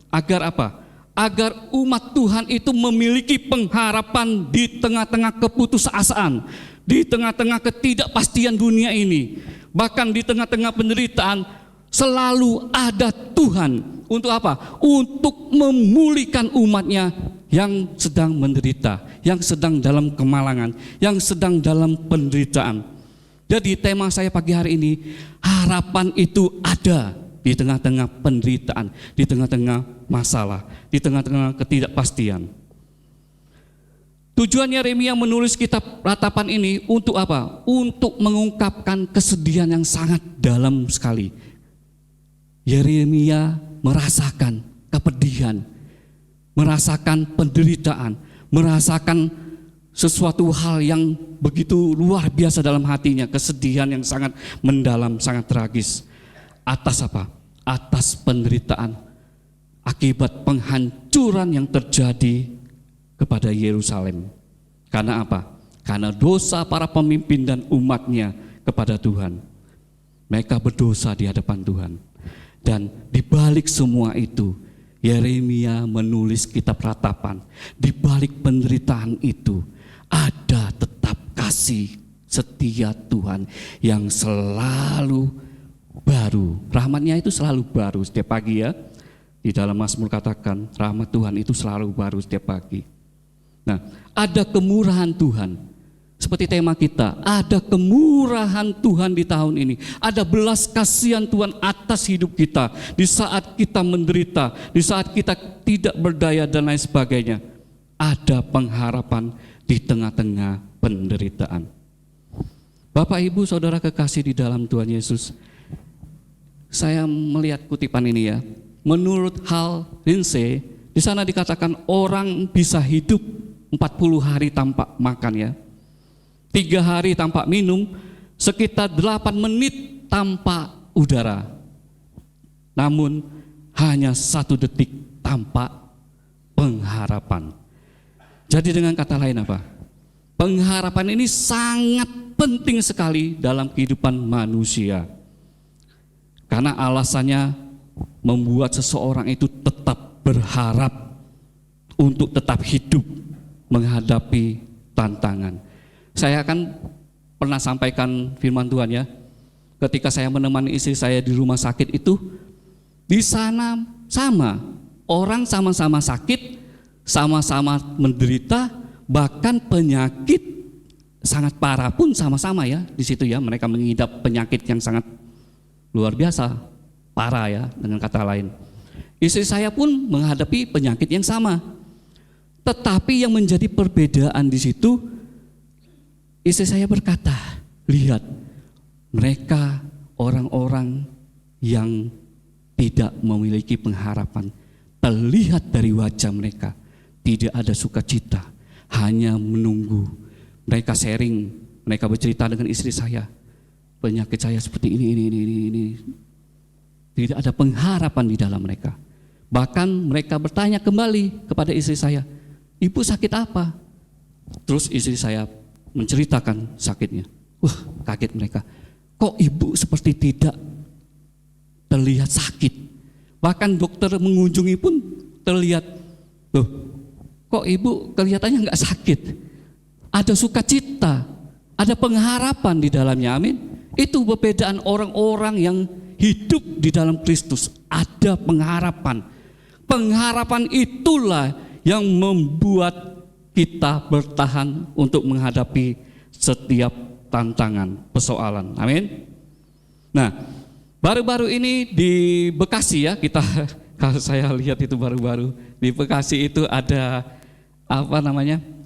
Agar apa? Agar umat Tuhan itu memiliki pengharapan di tengah-tengah keputusasaan, di tengah-tengah ketidakpastian dunia ini, bahkan di tengah-tengah penderitaan, selalu ada Tuhan. Untuk apa? Untuk memulihkan umatnya yang sedang menderita, yang sedang dalam kemalangan, yang sedang dalam penderitaan. Jadi tema saya pagi hari ini, harapan itu ada di tengah-tengah penderitaan, di tengah-tengah masalah, di tengah-tengah ketidakpastian. Tujuan Yeremia menulis kitab ratapan ini untuk apa? Untuk mengungkapkan kesedihan yang sangat dalam sekali. Yeremia merasakan kepedihan, merasakan penderitaan, merasakan sesuatu hal yang begitu luar biasa dalam hatinya, kesedihan yang sangat mendalam, sangat tragis. Atas apa? Atas penderitaan akibat penghancuran yang terjadi kepada Yerusalem. Karena apa? Karena dosa para pemimpin dan umatnya kepada Tuhan. Mereka berdosa di hadapan Tuhan. Dan di balik semua itu, Yeremia menulis kitab ratapan. Di balik penderitaan itu, ada tetap kasih setia Tuhan yang selalu baru. Rahmatnya itu selalu baru setiap pagi ya. Di dalam Mazmur katakan, rahmat Tuhan itu selalu baru setiap pagi. Nah, ada kemurahan Tuhan. Seperti tema kita, ada kemurahan Tuhan di tahun ini. Ada belas kasihan Tuhan atas hidup kita. Di saat kita menderita, di saat kita tidak berdaya dan lain sebagainya. Ada pengharapan di tengah-tengah penderitaan. Bapak, Ibu, Saudara kekasih di dalam Tuhan Yesus. Saya melihat kutipan ini ya. Menurut Hal Lindsey, di sana dikatakan orang bisa hidup 40 hari tanpa makan ya. 3 hari tanpa minum, sekitar 8 menit tanpa udara. Namun hanya 1 detik tanpa pengharapan. Jadi dengan kata lain apa? Pengharapan ini sangat penting sekali dalam kehidupan manusia. Karena alasannya membuat seseorang itu tetap berharap untuk tetap hidup menghadapi tantangan. Saya akan pernah sampaikan firman Tuhan ya. Ketika saya menemani istri saya di rumah sakit itu, di sana sama, orang sama-sama sakit, sama-sama menderita, bahkan penyakit sangat parah pun sama-sama ya di situ ya. Mereka mengidap penyakit yang sangat luar biasa, parah ya dengan kata lain. Istri saya pun menghadapi penyakit yang sama. Tetapi yang menjadi perbedaan di situ, istri saya berkata, lihat mereka orang-orang yang tidak memiliki pengharapan. Terlihat dari wajah mereka, tidak ada sukacita, hanya menunggu. Mereka sharing, mereka bercerita dengan istri saya, penyakit saya seperti ini. Tidak ada pengharapan di dalam mereka. Bahkan mereka bertanya kembali kepada istri saya, ibu sakit apa? Terus istri saya menceritakan sakitnya. Wah, kaget mereka. Kok ibu seperti tidak terlihat sakit? Bahkan dokter mengunjungi pun terlihat, loh, kok ibu kelihatannya enggak sakit? Ada sukacita, ada pengharapan di dalamnya, amin. Itu perbedaan orang-orang yang hidup di dalam Kristus. Ada pengharapan. Pengharapan itulah yang membuat kita bertahan untuk menghadapi setiap tantangan, persoalan. Amin. Nah, baru-baru ini di Bekasi ya, kalau saya lihat itu baru-baru di Bekasi itu ada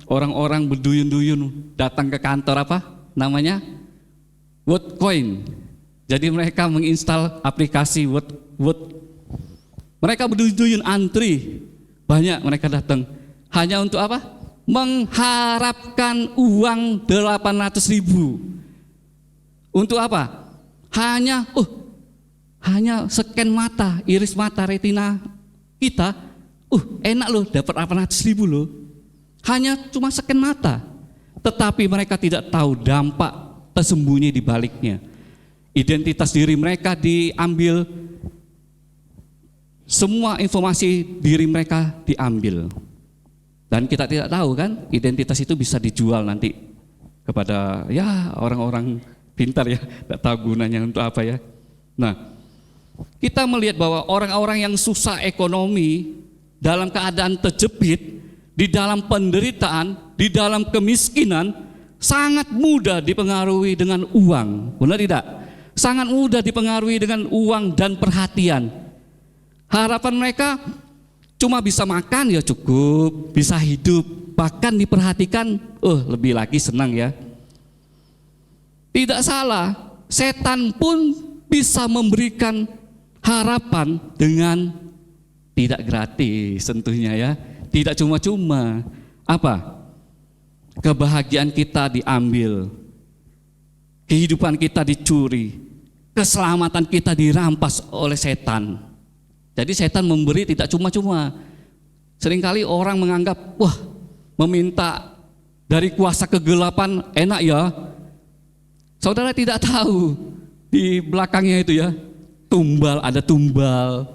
orang-orang berduyun-duyun datang ke kantor namanya WordCoin. Jadi mereka menginstal aplikasi Word. Mereka berduyun-duyun antri, banyak mereka datang. Hanya untuk apa? Mengharapkan uang 800.000. Untuk apa? Hanya scan mata, iris mata retina kita. Enak loh, dapat 800.000 loh. Hanya cuma scan mata. Tetapi mereka tidak tahu dampak tersembunyi di baliknya. Identitas diri mereka diambil, semua informasi diri mereka diambil. Dan kita tidak tahu kan, identitas itu bisa dijual nanti kepada ya orang-orang pintar ya, tidak tahu gunanya untuk apa ya. Nah, kita melihat bahwa orang-orang yang susah ekonomi, dalam keadaan terjepit, di dalam penderitaan, di dalam kemiskinan, sangat mudah dipengaruhi dengan uang, benar tidak? Sangat mudah dipengaruhi dengan uang dan perhatian. Harapan mereka cuma bisa makan ya cukup, bisa hidup, bahkan diperhatikan, lebih lagi senang ya. Tidak salah, setan pun bisa memberikan harapan dengan tidak gratis tentunya ya, tidak cuma-cuma. Apa? Kebahagiaan kita diambil, kehidupan kita dicuri, keselamatan kita dirampas oleh setan. Jadi setan memberi tidak cuma-cuma. Seringkali orang menganggap, wah, meminta dari kuasa kegelapan enak ya. Saudara tidak tahu di belakangnya itu ya, ada tumbal,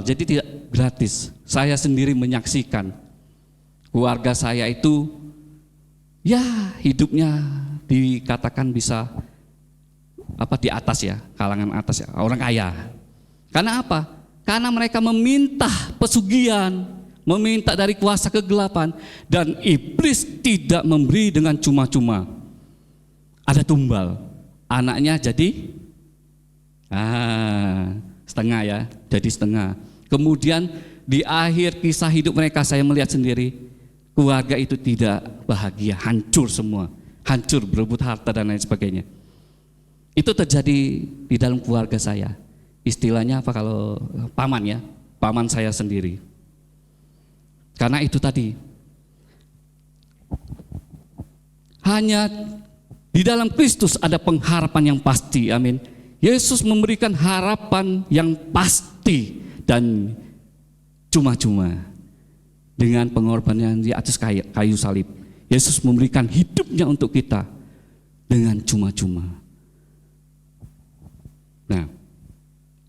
jadi tidak gratis. Saya sendiri menyaksikan keluarga saya itu ya hidupnya dikatakan bisa di atas ya, kalangan atas ya, orang kaya. Karena apa? Karena mereka meminta pesugihan, meminta dari kuasa kegelapan, dan iblis tidak memberi dengan cuma-cuma. Ada tumbal, anaknya jadi setengah ya, jadi setengah. Kemudian di akhir kisah hidup mereka saya melihat sendiri, keluarga itu tidak bahagia, hancur semua, hancur berebut harta dan lain sebagainya. Itu terjadi di dalam keluarga saya. Istilahnya apa kalau paman ya, paman saya sendiri. Karena itu tadi, hanya di dalam Kristus ada pengharapan yang pasti, amin. Yesus memberikan harapan yang pasti dan cuma-cuma dengan pengorbanan di atas kayu salib. Yesus memberikan hidupnya untuk kita dengan cuma-cuma. Nah,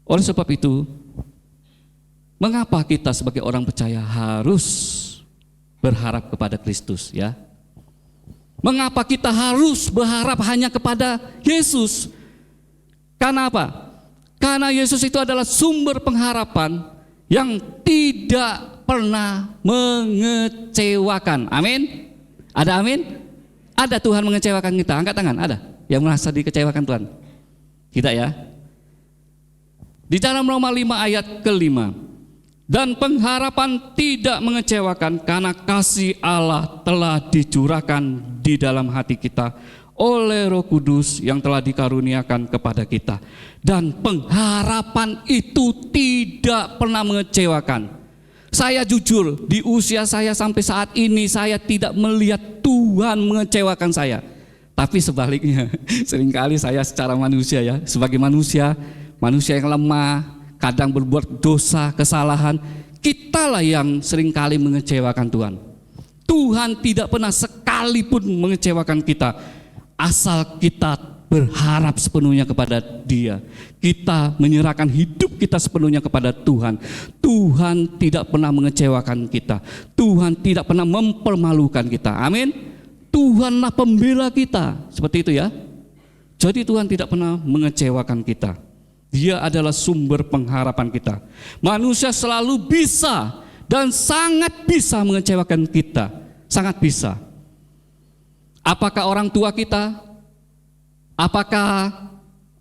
oleh sebab itu, mengapa kita sebagai orang percaya harus berharap kepada Kristus ya? Mengapa kita harus berharap hanya kepada Yesus? Karena apa? Karena Yesus itu adalah sumber pengharapan yang tidak pernah mengecewakan. Amin? Ada amin? Ada Tuhan mengecewakan kita? Angkat tangan, ada yang merasa dikecewakan Tuhan? Tidak ya? Di dalam Roma 5 ayat ke-5, dan pengharapan tidak mengecewakan karena kasih Allah telah dicurahkan di dalam hati kita oleh Roh Kudus yang telah dikaruniakan kepada kita. Dan pengharapan itu tidak pernah mengecewakan. Saya jujur, di usia saya sampai saat ini saya tidak melihat Tuhan mengecewakan saya. Tapi sebaliknya, seringkali saya secara manusia ya, sebagai manusia yang lemah, kadang berbuat dosa, kesalahan, kitalah yang seringkali mengecewakan Tuhan. Tuhan tidak pernah sekalipun mengecewakan kita, asal kita berharap sepenuhnya kepada Dia. Kita menyerahkan hidup kita sepenuhnya kepada Tuhan. Tuhan tidak pernah mengecewakan kita. Tuhan tidak pernah mempermalukan kita. Amin. Tuhanlah pembela kita. Seperti itu ya. Jadi Tuhan tidak pernah mengecewakan kita. Dia adalah sumber pengharapan kita. Manusia selalu bisa dan sangat bisa mengecewakan kita. Sangat bisa. Apakah orang tua kita? Apakah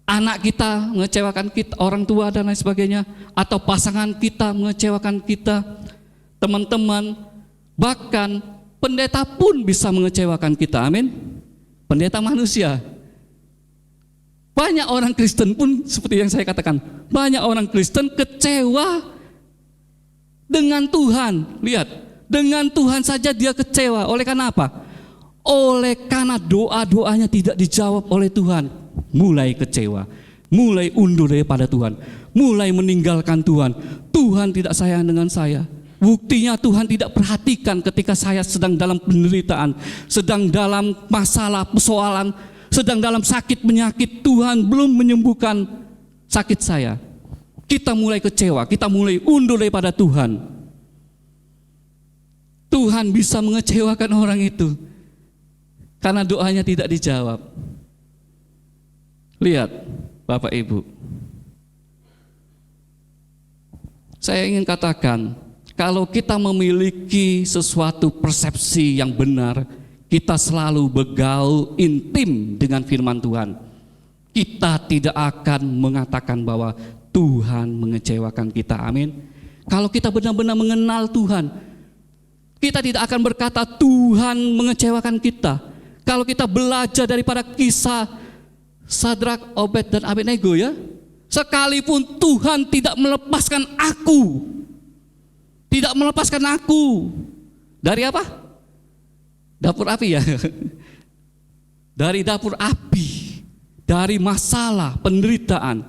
anak kita mengecewakan kita, orang tua dan lain sebagainya? Atau pasangan kita mengecewakan kita? Teman-teman, bahkan pendeta pun bisa mengecewakan kita. Amin. Pendeta manusia. Banyak orang Kristen pun seperti yang saya katakan, banyak orang Kristen kecewa dengan Tuhan. Lihat, dengan Tuhan saja dia kecewa. Oleh karena apa? Oleh karena doa-doanya tidak dijawab oleh Tuhan. Mulai kecewa, mulai undur daripada Tuhan, mulai meninggalkan Tuhan. Tuhan tidak sayang dengan saya. Buktinya Tuhan tidak perhatikan ketika saya sedang dalam penderitaan, sedang dalam masalah, persoalan, sedang dalam sakit penyakit. Tuhan belum menyembuhkan sakit saya. Kita mulai kecewa, kita mulai undur daripada Tuhan. Tuhan bisa mengecewakan orang itu. karena doanya tidak dijawab. Lihat Bapak Ibu, saya ingin katakan, kalau kita memiliki sesuatu persepsi yang benar, kita selalu bergaul intim dengan firman Tuhan, kita tidak akan mengatakan bahwa Tuhan mengecewakan kita. Amin. Kalau kita benar-benar mengenal Tuhan, kita tidak akan berkata Tuhan mengecewakan kita. Kalau kita belajar daripada kisah Sadrak, Obed, dan Abednego ya, sekalipun Tuhan tidak melepaskan aku, tidak melepaskan aku dari apa? Dapur api ya. Dari dapur api, dari masalah, penderitaan.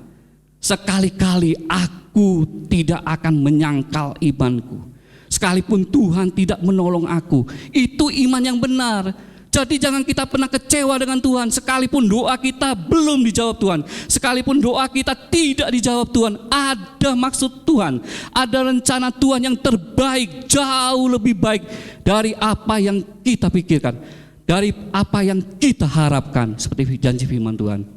Sekali-kali aku tidak akan menyangkal imanku. Sekalipun Tuhan tidak menolong aku, itu iman yang benar. Jadi jangan kita pernah kecewa dengan Tuhan. Sekalipun doa kita belum dijawab Tuhan, sekalipun doa kita tidak dijawab Tuhan, ada maksud Tuhan, ada rencana Tuhan yang terbaik, jauh lebih baik dari apa yang kita pikirkan, dari apa yang kita harapkan. Seperti janji firman Tuhan,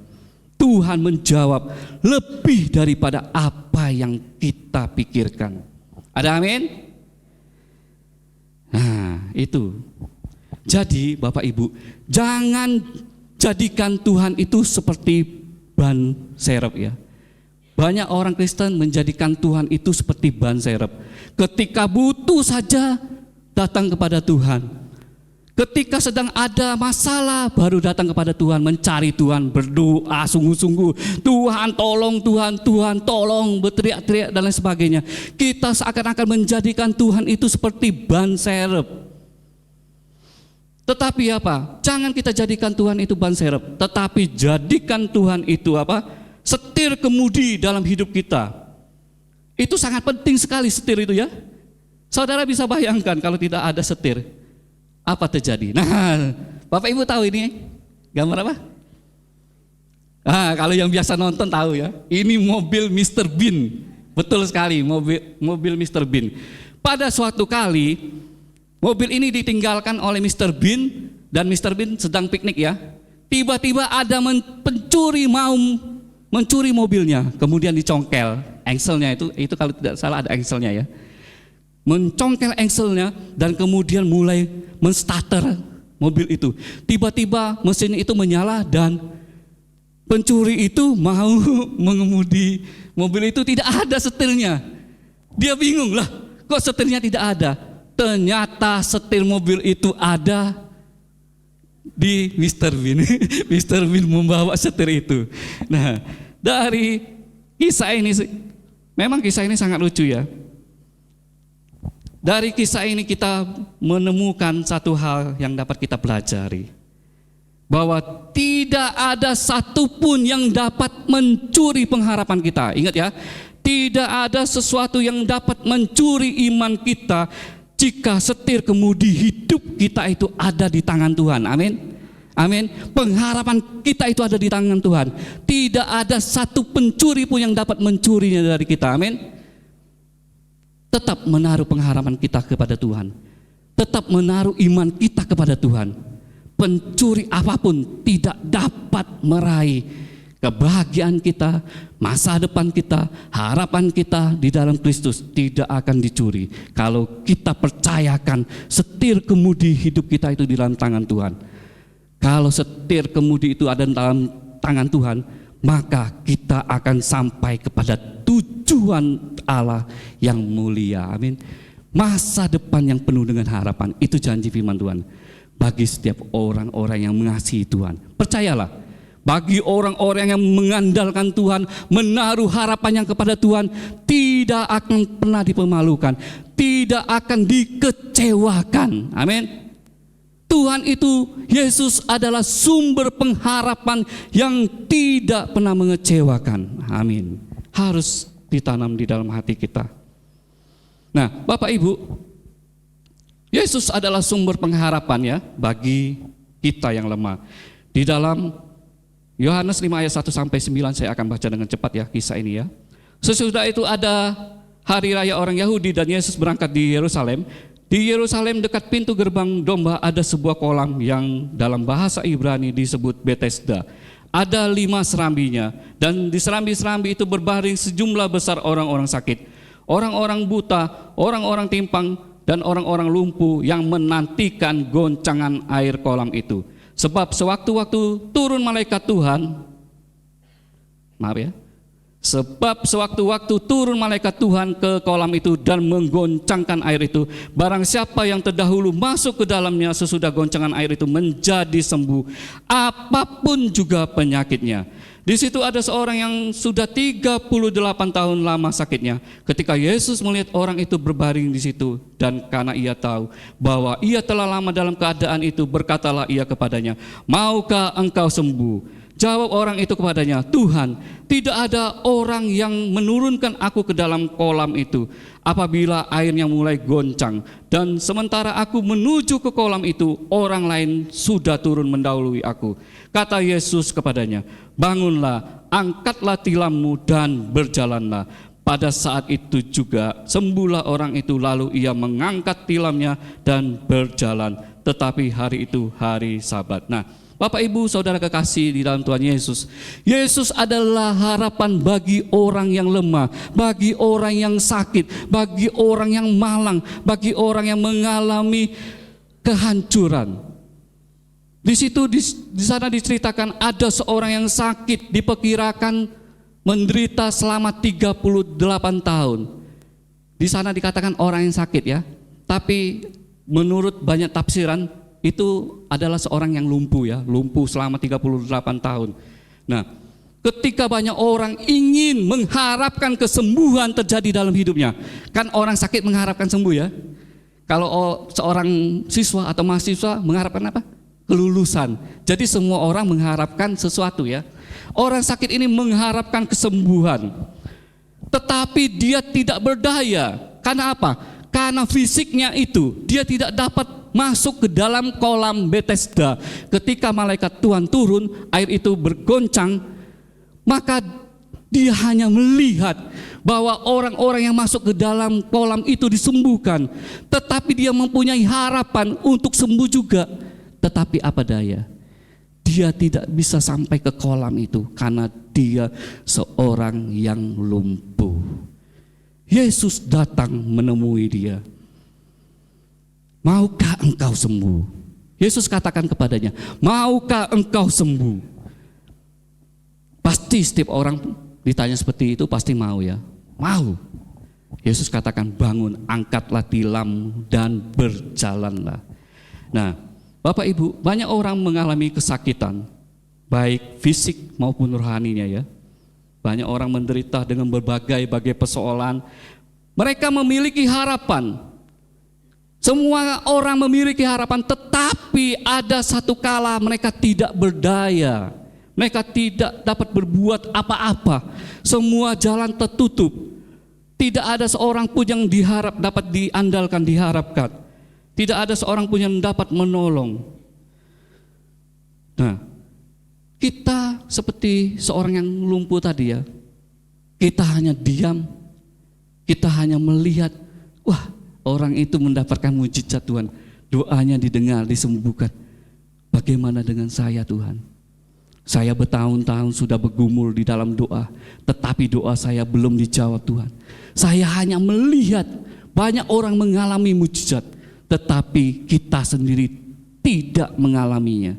Tuhan menjawab lebih daripada apa yang kita pikirkan. Ada amin? Nah itu. Jadi Bapak Ibu, jangan jadikan Tuhan itu seperti ban serep ya. Banyak orang Kristen menjadikan Tuhan itu seperti ban serep. Ketika butuh saja datang kepada Tuhan. Ketika sedang ada masalah baru datang kepada Tuhan, mencari Tuhan, berdoa sungguh-sungguh. Tuhan tolong, Tuhan tolong, berteriak-teriak dan lain sebagainya. Kita seakan-akan menjadikan Tuhan itu seperti ban serep. Tetapi apa? Jangan kita jadikan Tuhan itu ban serep, tetapi jadikan Tuhan itu apa? Setir kemudi dalam hidup kita. Itu sangat penting sekali setir itu ya. Saudara bisa bayangkan kalau tidak ada setir, apa terjadi? Nah, Bapak Ibu tahu ini gambar apa? Kalau yang biasa nonton tahu ya. Ini mobil Mr. Bean. Betul sekali, mobil Mr. Bean. Pada suatu kali mobil ini ditinggalkan oleh Mr. Bean dan Mr. Bean sedang piknik ya. Tiba-tiba ada pencuri mau mencuri mobilnya, kemudian dicongkel engselnya itu kalau tidak salah ada engselnya ya. Mencongkel engselnya dan kemudian mulai menstarter mobil itu. Tiba-tiba mesin itu menyala dan pencuri itu mau mengemudi mobil itu, tidak ada setirnya. Dia bingung lah, kok setirnya tidak ada? Ternyata setir mobil itu ada di Mr. Bean. Mr. Bean membawa setir itu. Nah, dari kisah ini, memang kisah ini sangat lucu ya. Dari kisah ini kita menemukan satu hal yang dapat kita pelajari. Bahwa tidak ada satupun yang dapat mencuri pengharapan kita. Ingat ya, tidak ada sesuatu yang dapat mencuri iman kita jika setir kemudi hidup kita itu ada di tangan Tuhan. Amin. Amin. Pengharapan kita itu ada di tangan Tuhan. Tidak ada satu pencuri pun yang dapat mencurinya dari kita. Amin. Tetap menaruh pengharapan kita kepada Tuhan. Tetap menaruh iman kita kepada Tuhan. Pencuri apapun tidak dapat meraih kebahagiaan kita, masa depan kita, harapan kita di dalam Kristus tidak akan dicuri. Kalau kita percayakan setir kemudi hidup kita itu di dalam tangan Tuhan. Kalau setir kemudi itu ada dalam tangan Tuhan, maka kita akan sampai kepada tujuan Allah yang mulia. Amin. Masa depan yang penuh dengan harapan, itu janji firman Tuhan bagi setiap orang-orang yang mengasihi Tuhan. Percayalah, bagi orang-orang yang mengandalkan Tuhan, menaruh harapannya kepada Tuhan, tidak akan pernah dipermalukan, tidak akan dikecewakan. Amin. Tuhan itu, Yesus adalah sumber pengharapan yang tidak pernah mengecewakan. Amin. Harus ditanam di dalam hati kita. Nah, Bapak Ibu, Yesus adalah sumber pengharapan ya bagi kita yang lemah. Di dalam Yohanes 5 ayat 1 sampai 9 saya akan baca dengan cepat ya kisah ini ya. Sesudah itu ada hari raya orang Yahudi dan Yesus berangkat di Yerusalem. Di Yerusalem dekat pintu gerbang domba ada sebuah kolam yang dalam bahasa Ibrani disebut Bethesda. Ada 5 serambinya, dan di serambi-serambi itu berbaring sejumlah besar orang-orang sakit, orang-orang buta, orang-orang timpang, dan orang-orang lumpuh yang menantikan goncangan air kolam itu. Sebab sewaktu-waktu turun malaikat Tuhan, sewaktu-waktu turun malaikat Tuhan ke kolam itu dan menggoncangkan air itu, barang siapa yang terdahulu masuk ke dalamnya sesudah goncangan air itu menjadi sembuh, apapun juga penyakitnya. Di situ ada seorang yang sudah 38 tahun lama sakitnya. Ketika Yesus melihat orang itu berbaring di situ, dan karena ia tahu bahwa ia telah lama dalam keadaan itu, berkatalah ia kepadanya, "Maukah engkau sembuh?" Jawab orang itu kepadanya, "Tuhan, tidak ada orang yang menurunkan aku ke dalam kolam itu apabila airnya mulai goncang, dan sementara aku menuju ke kolam itu, orang lain sudah turun mendahului aku." Kata Yesus kepadanya, "Bangunlah, angkatlah tilammu dan berjalanlah." Pada saat itu juga sembuhlah orang itu, lalu ia mengangkat tilamnya dan berjalan. Tetapi hari itu hari Sabat. Nah, Bapak Ibu Saudara kekasih di dalam Tuhan Yesus, Yesus adalah harapan bagi orang yang lemah, bagi orang yang sakit, bagi orang yang malang, bagi orang yang mengalami kehancuran. Di situ di sana diceritakan ada seorang yang sakit, diperkirakan menderita selama 38 tahun. Di sana dikatakan orang yang sakit ya, tapi menurut banyak tafsiran itu adalah seorang yang lumpuh ya, lumpuh selama 38 tahun. Nah, ketika banyak orang ingin mengharapkan kesembuhan terjadi dalam hidupnya, kan orang sakit mengharapkan sembuh ya. Kalau seorang siswa atau mahasiswa mengharapkan apa? Kelulusan. Jadi semua orang mengharapkan sesuatu ya. Orang sakit ini mengharapkan kesembuhan, tetapi dia tidak berdaya. Karena apa? Karena fisiknya itu dia tidak dapat masuk ke dalam kolam Bethesda. Ketika malaikat Tuhan turun, air itu bergoncang, maka dia hanya melihat bahwa orang-orang yang masuk ke dalam kolam itu disembuhkan. Tetapi dia mempunyai harapan untuk sembuh juga. Tetapi apa daya, dia tidak bisa sampai ke kolam itu karena dia seorang yang lumpuh. Yesus datang menemui dia. "Maukah engkau sembuh?" Yesus katakan kepadanya, "Maukah engkau sembuh?" Pasti setiap orang ditanya seperti itu pasti mau ya. Mau. Yesus katakan, "Bangun, angkatlah tilam dan berjalanlah." Nah, Bapak Ibu, banyak orang mengalami kesakitan, baik fisik maupun rohaninya ya. Banyak orang menderita dengan berbagai persoalan. Mereka memiliki harapan. Semua orang memiliki harapan, tetapi ada satu kala mereka tidak berdaya. Mereka tidak dapat berbuat apa-apa. Semua jalan tertutup. Tidak ada seorang pun yang dapat diandalkan, diharapkan. Tidak ada seorang pun yang dapat menolong. Nah, kita seperti seorang yang lumpuh tadi ya. Kita hanya diam. Kita hanya melihat, wah, orang itu mendapatkan mujizat Tuhan, doanya didengar, disembuhkan. Bagaimana dengan saya Tuhan? Saya bertahun-tahun sudah bergumul di dalam doa, tetapi doa saya belum dijawab Tuhan. Saya hanya melihat banyak orang mengalami mujizat, tetapi kita sendiri tidak mengalaminya.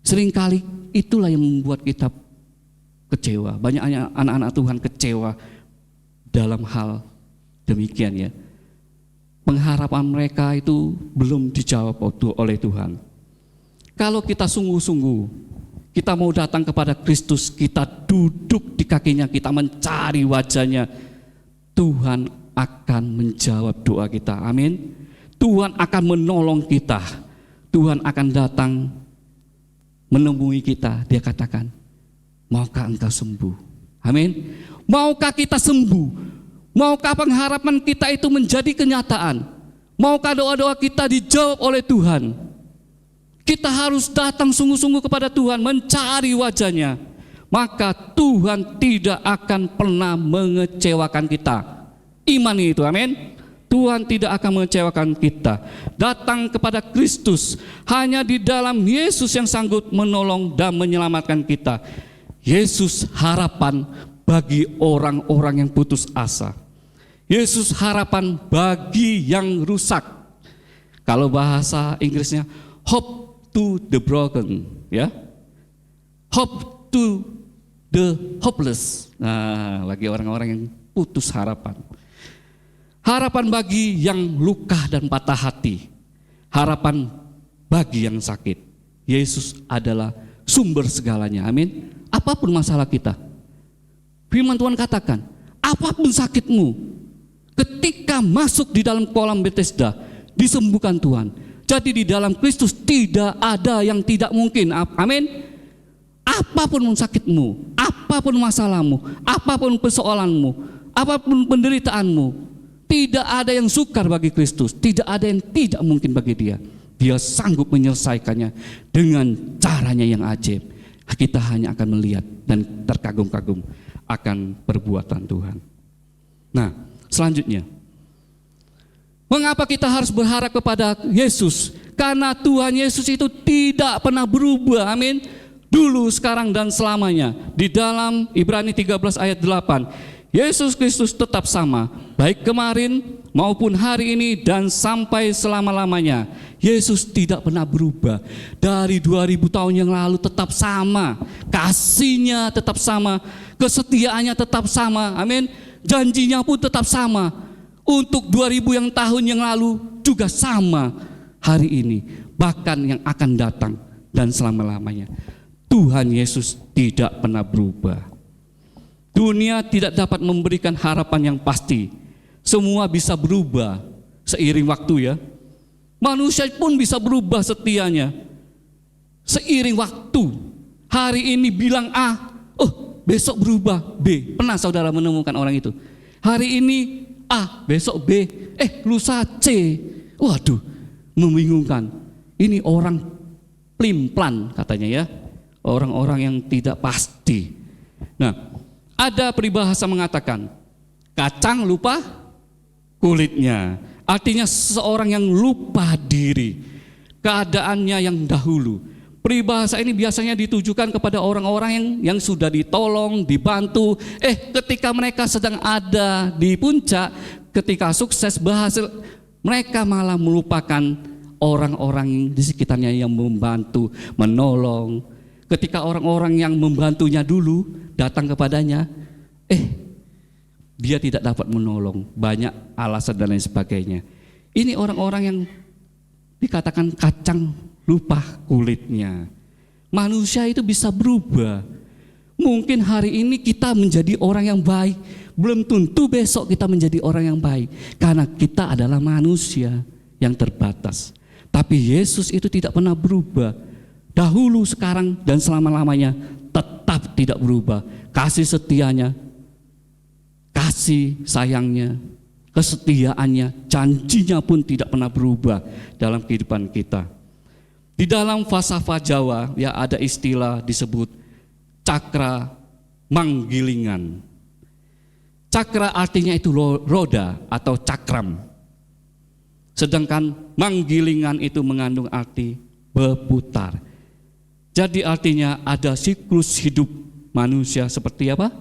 Seringkali itulah yang membuat kita kecewa. Banyak anak-anak Tuhan kecewa dalam hal demikian ya. Pengharapan mereka itu belum dijawab oleh Tuhan. Kalau kita sungguh-sungguh, kita mau datang kepada Kristus, kita duduk di kakinya, kita mencari wajahnya, Tuhan akan menjawab doa kita. Amin. Tuhan akan menolong kita. Tuhan akan datang menemui kita. Dia katakan, "Maukah engkau sembuh?" Amin. Maukah kita sembuh? Maukah pengharapan kita itu menjadi kenyataan? Maukah doa-doa kita dijawab oleh Tuhan? Kita harus datang sungguh-sungguh kepada Tuhan, mencari wajahnya. Maka Tuhan tidak akan pernah mengecewakan kita. Iman itu, amin. Tuhan tidak akan mengecewakan kita. Datang kepada Kristus, hanya di dalam Yesus yang sanggup menolong dan menyelamatkan kita. Yesus harapan bagi orang-orang yang putus asa. Yesus harapan bagi yang rusak. Kalau bahasa Inggrisnya hope to the broken, ya. Hope to the hopeless. Nah, lagi orang-orang yang putus harapan. Harapan bagi yang luka dan patah hati. Harapan bagi yang sakit. Yesus adalah sumber segalanya. Amin. Apapun masalah kita, firman Tuhan katakan, apapun sakitmu, ketika masuk di dalam kolam Bethesda, disembuhkan Tuhan. Jadi di dalam Kristus tidak ada yang tidak mungkin. Amin. Apapun sakitmu, apapun masalahmu, apapun persoalanmu, apapun penderitaanmu, tidak ada yang sukar bagi Kristus, tidak ada yang tidak mungkin bagi Dia. Dia sanggup menyelesaikannya dengan caranya yang ajaib. Kita hanya akan melihat dan terkagum-kagum akan perbuatan Tuhan. Nah, selanjutnya, mengapa kita harus berharap kepada Yesus? Karena Tuhan Yesus itu tidak pernah berubah. Amin. Dulu, sekarang, dan selamanya. Di dalam Ibrani 13 ayat 8, Yesus Kristus tetap sama, baik kemarin maupun hari ini dan sampai selama-lamanya. Yesus tidak pernah berubah. Dari 2000 tahun yang lalu tetap sama. Kasihnya tetap sama, kesetiaannya tetap sama. Amin. Janjinya pun tetap sama. Untuk 2000 tahun yang lalu juga sama hari ini, bahkan yang akan datang dan selama-lamanya. Tuhan Yesus tidak pernah berubah. Dunia tidak dapat memberikan harapan yang pasti. Semua bisa berubah seiring waktu, ya. Manusia pun bisa berubah setianya seiring waktu. Hari ini bilang A, besok berubah B. Pernah saudara menemukan orang itu? Hari ini A, besok B, lusa C. Waduh, membingungkan. Ini orang plim-plan katanya, ya. Orang-orang yang tidak pasti. Nah, ada peribahasa mengatakan, kacang lupa kulitnya. Artinya seseorang yang lupa diri, keadaannya yang dahulu. Peribahasa ini biasanya ditujukan kepada orang-orang yang sudah ditolong, dibantu. Ketika mereka sedang ada di puncak, ketika sukses berhasil, mereka malah melupakan orang-orang di sekitarnya yang membantu, menolong. Ketika orang-orang yang membantunya dulu datang kepadanya, dia tidak dapat menolong, banyak alasan dan lain sebagainya. Ini orang-orang yang dikatakan kacang lupa kulitnya. Manusia itu bisa berubah. Mungkin hari ini kita menjadi orang yang baik, belum tentu besok kita menjadi orang yang baik, karena kita adalah manusia yang terbatas. Tapi Yesus itu tidak pernah berubah. Dahulu, sekarang, dan selama-lamanya tetap tidak berubah. Kasih setianya, kasih sayangnya, kesetiaannya, janjinya pun tidak pernah berubah dalam kehidupan kita. Di dalam falsafah Jawa, ya, ada istilah disebut cakra manggilingan. Cakra artinya itu roda atau cakram. Sedangkan manggilingan itu mengandung arti berputar. Jadi artinya ada siklus hidup manusia seperti apa?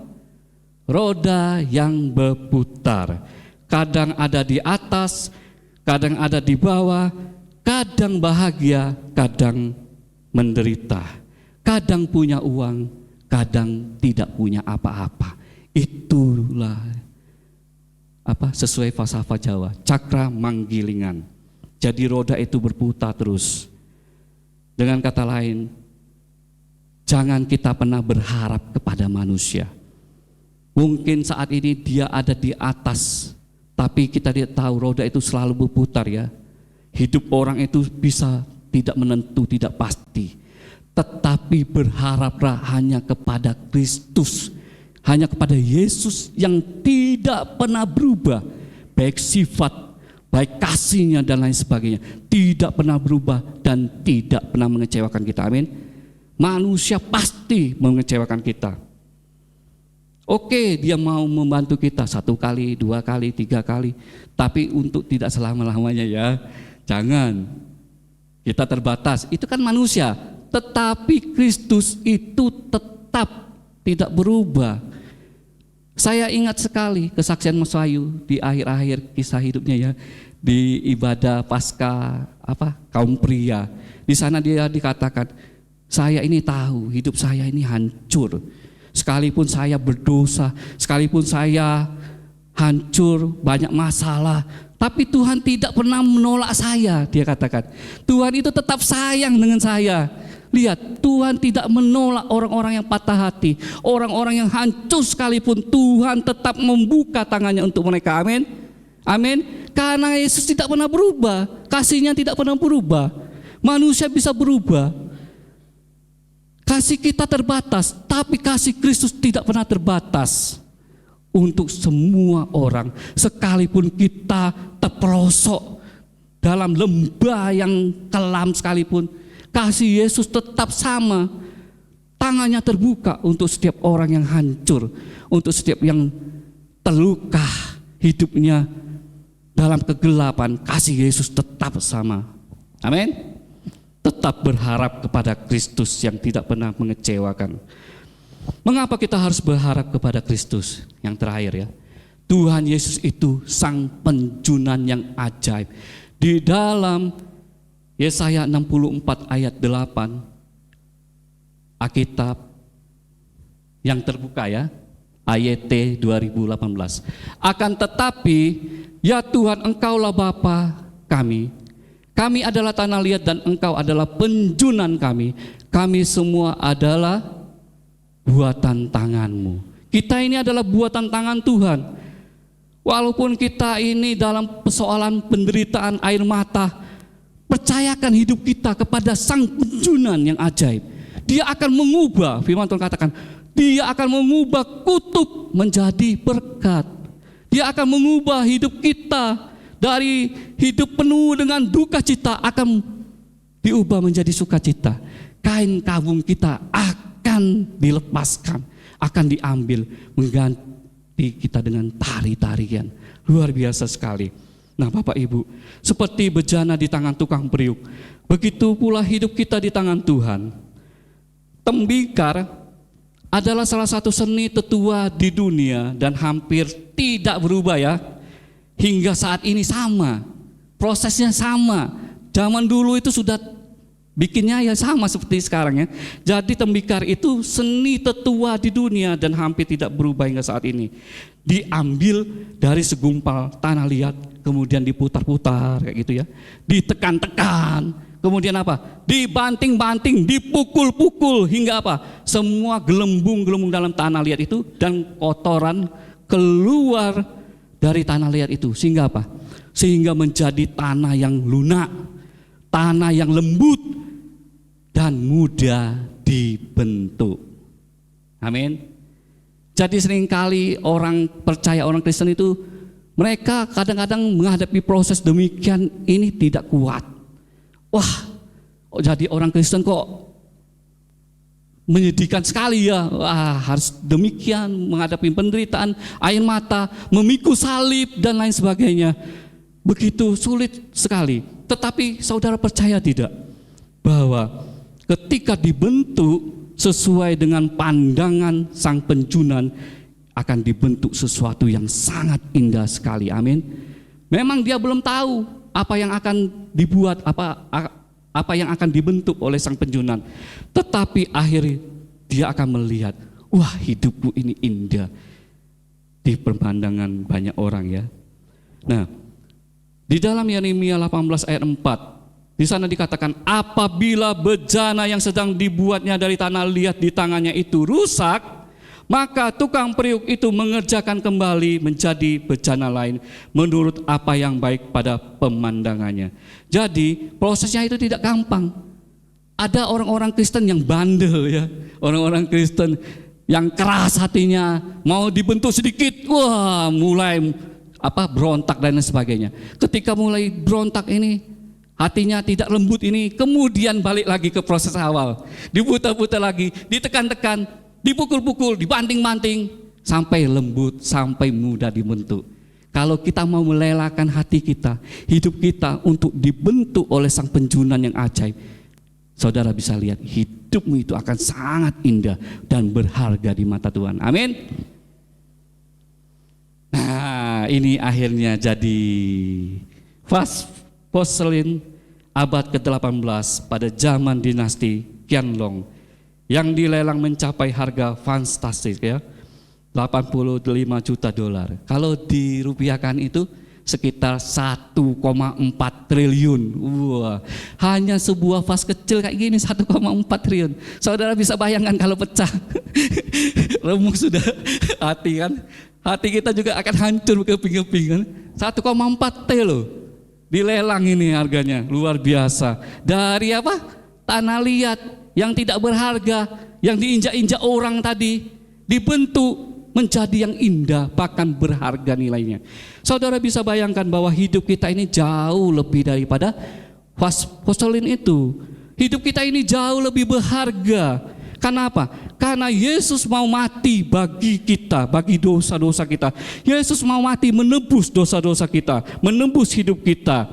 Roda yang berputar. Kadang ada di atas, kadang ada di bawah, kadang bahagia, kadang menderita. Kadang punya uang, kadang tidak punya apa-apa. Itulah sesuai falsafah Jawa, cakra manggilingan. Jadi roda itu berputar terus. Dengan kata lain, jangan kita pernah berharap kepada manusia. Mungkin saat ini dia ada di atas, tapi kita tidak tahu roda itu selalu berputar, ya. Hidup orang itu bisa tidak menentu, tidak pasti. Tetapi berharaplah hanya kepada Kristus, hanya kepada Yesus yang tidak pernah berubah, baik sifat, baik kasihnya dan lain sebagainya, tidak pernah berubah dan tidak pernah mengecewakan kita. Amin. Manusia pasti mengecewakan kita. Oke, dia mau membantu kita 1 kali, 2 kali, 3 kali, tapi untuk tidak selama-lamanya ya. Jangan. Kita terbatas. Itu kan manusia, tetapi Kristus itu tetap tidak berubah. Saya ingat sekali kesaksian Mas Wahyu di akhir-akhir kisah hidupnya ya, di ibadah Paskah kaum pria. Di sana dia dikatakan, saya ini tahu hidup saya ini hancur. Sekalipun saya berdosa, sekalipun saya hancur, banyak masalah, tapi Tuhan tidak pernah menolak saya, dia katakan. Tuhan itu tetap sayang dengan saya. Lihat, Tuhan tidak menolak orang-orang yang patah hati, orang-orang yang hancur sekalipun Tuhan tetap membuka tangannya untuk mereka. Amin. Amin. Karena Yesus tidak pernah berubah, kasihnya tidak pernah berubah. Manusia bisa berubah. Kasih kita terbatas, tapi kasih Kristus tidak pernah terbatas untuk semua orang. Sekalipun kita terperosok dalam lembah yang kelam sekalipun, kasih Yesus tetap sama. Tangannya terbuka untuk setiap orang yang hancur, untuk setiap yang terluka hidupnya dalam kegelapan. Kasih Yesus tetap sama. Amin. Tetap berharap kepada Kristus yang tidak pernah mengecewakan. Mengapa kita harus berharap kepada Kristus? Yang terakhir ya, Tuhan Yesus itu sang penjunan yang ajaib. Di dalam Yesaya 64 ayat 8, Alkitab yang terbuka ya, AYT 2018. Akan tetapi, ya Tuhan, Engkaulah Bapa kami. Kami adalah tanah liat dan Engkau adalah penjunan kami. Kami semua adalah buatan tangan-Mu. Kita ini adalah buatan tangan Tuhan. Walaupun kita ini dalam persoalan penderitaan air mata, percayakan hidup kita kepada sang penjunan yang ajaib. Dia akan mengubah, firman Tuhan katakan, dia akan mengubah kutuk menjadi berkat. Dia akan mengubah hidup kita dari hidup penuh dengan duka cita akan diubah menjadi sukacita. Kain kawung kita akan dilepaskan, akan diambil, mengganti kita dengan tari-tarian. Luar biasa sekali. Nah Bapak Ibu, seperti bejana di tangan tukang periuk, begitu pula hidup kita di tangan Tuhan. Tembikar adalah salah satu seni tetua di dunia dan hampir tidak berubah ya. Hingga saat ini sama, prosesnya sama. Zaman dulu itu sudah bikinnya ya sama seperti sekarang ya. Jadi tembikar itu seni tetua di dunia dan hampir tidak berubah hingga saat ini. Diambil dari segumpal tanah liat, kemudian diputar-putar kayak gitu ya. Ditekan-tekan, kemudian apa? Dibanting-banting, dipukul-pukul hingga apa? Semua gelembung-gelembung dalam tanah liat itu dan kotoran keluar dari tanah liat itu, sehingga apa? Sehingga menjadi tanah yang lunak, tanah yang lembut dan mudah dibentuk. Amin. Jadi seringkali orang percaya, orang Kristen itu mereka kadang-kadang menghadapi proses demikian ini tidak kuat. Wah, jadi orang Kristen kok menyedihkan sekali ya. Wah, harus demikian menghadapi penderitaan, air mata, memikul salib dan lain sebagainya. Begitu sulit sekali. Tetapi saudara percaya tidak bahwa ketika dibentuk sesuai dengan pandangan sang penjunan akan dibentuk sesuatu yang sangat indah sekali. Amin. Memang dia belum tahu apa yang akan dibuat, apa yang akan dibentuk oleh sang penjunan. Tetapi akhirnya dia akan melihat, wah hidupku ini indah di pemandangan banyak orang ya. Nah, di dalam Yeremia 18 ayat 4, di sana dikatakan, apabila bejana yang sedang dibuatnya dari tanah liat di tangannya itu rusak, maka tukang periuk itu mengerjakan kembali menjadi bejana lain menurut apa yang baik pada pemandangannya. Jadi prosesnya itu tidak gampang. Ada orang-orang Kristen yang bandel ya, orang-orang Kristen yang keras hatinya, mau dibentuk sedikit, wah mulai berontak dan lain sebagainya. Ketika mulai berontak ini, hatinya tidak lembut ini, kemudian balik lagi ke proses awal, diputar-putar lagi, ditekan-tekan, dipukul-pukul, dibanting-banting, sampai lembut, sampai mudah dibentuk. Kalau kita mau melelakan hati kita, hidup kita untuk dibentuk oleh Sang Penjunan yang ajaib, saudara bisa lihat hidupmu itu akan sangat indah dan berharga di mata Tuhan. Amin. Nah, ini akhirnya jadi vas porselin abad ke-18 pada zaman dinasti Qianlong yang dilelang mencapai harga fantastis ya, $85 juta. Kalau dirupiahkan itu sekitar 1,4 triliun. Wah, hanya sebuah vas kecil kayak gini 1,4 triliun. Saudara bisa bayangkan kalau pecah. Remuk sudah hati kan. Hati kita juga akan hancur keping-keping kan. 1,4 T loh. Dilelang ini harganya, luar biasa. Dari apa? Tanah liat yang tidak berharga, yang diinjak-injak orang tadi, dibentuk menjadi yang indah, bahkan berharga nilainya. Saudara bisa bayangkan bahwa hidup kita ini jauh lebih daripada vas porselin itu. Hidup kita ini jauh lebih berharga. Kenapa? Karena Yesus mau mati bagi kita, bagi dosa-dosa kita. Yesus mau mati menebus dosa-dosa kita, menebus hidup kita.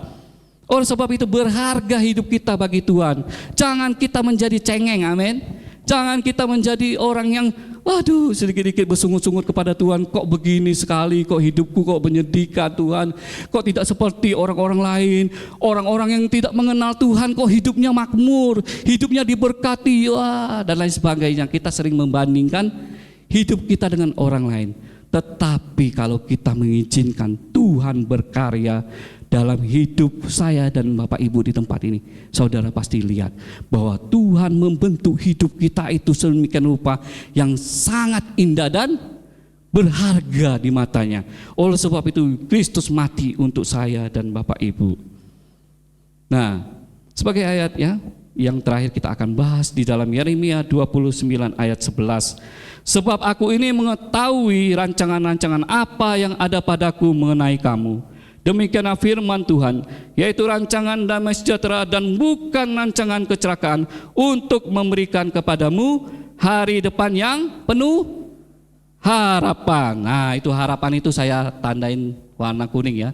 Oleh sebab itu berharga hidup kita bagi Tuhan. Jangan kita menjadi cengeng, amin. Jangan kita menjadi orang yang waduh sedikit-sedikit bersungut-sungut kepada Tuhan. Kok begini sekali, kok hidupku kok menyedihkan Tuhan. Kok tidak seperti orang-orang lain. Orang-orang yang tidak mengenal Tuhan kok hidupnya makmur, hidupnya diberkati, wah, dan lain sebagainya. Kita sering membandingkan hidup kita dengan orang lain. Tetapi kalau kita mengizinkan Tuhan berkarya dalam hidup saya dan Bapak Ibu di tempat ini, saudara pasti lihat bahwa Tuhan membentuk hidup kita itu sedemikian rupa yang sangat indah dan berharga di matanya. Oleh sebab itu Kristus mati untuk saya dan Bapak Ibu. Nah, sebagai ayat ya, yang terakhir kita akan bahas di dalam Yeremia 29 ayat 11. Sebab aku ini mengetahui rancangan-rancangan apa yang ada padaku mengenai kamu. Demikianlah firman Tuhan, yaitu rancangan damai sejahtera dan bukan rancangan kecelakaan, untuk memberikan kepadamu hari depan yang penuh harapan. Nah, itu harapan itu saya tandain warna kuning ya.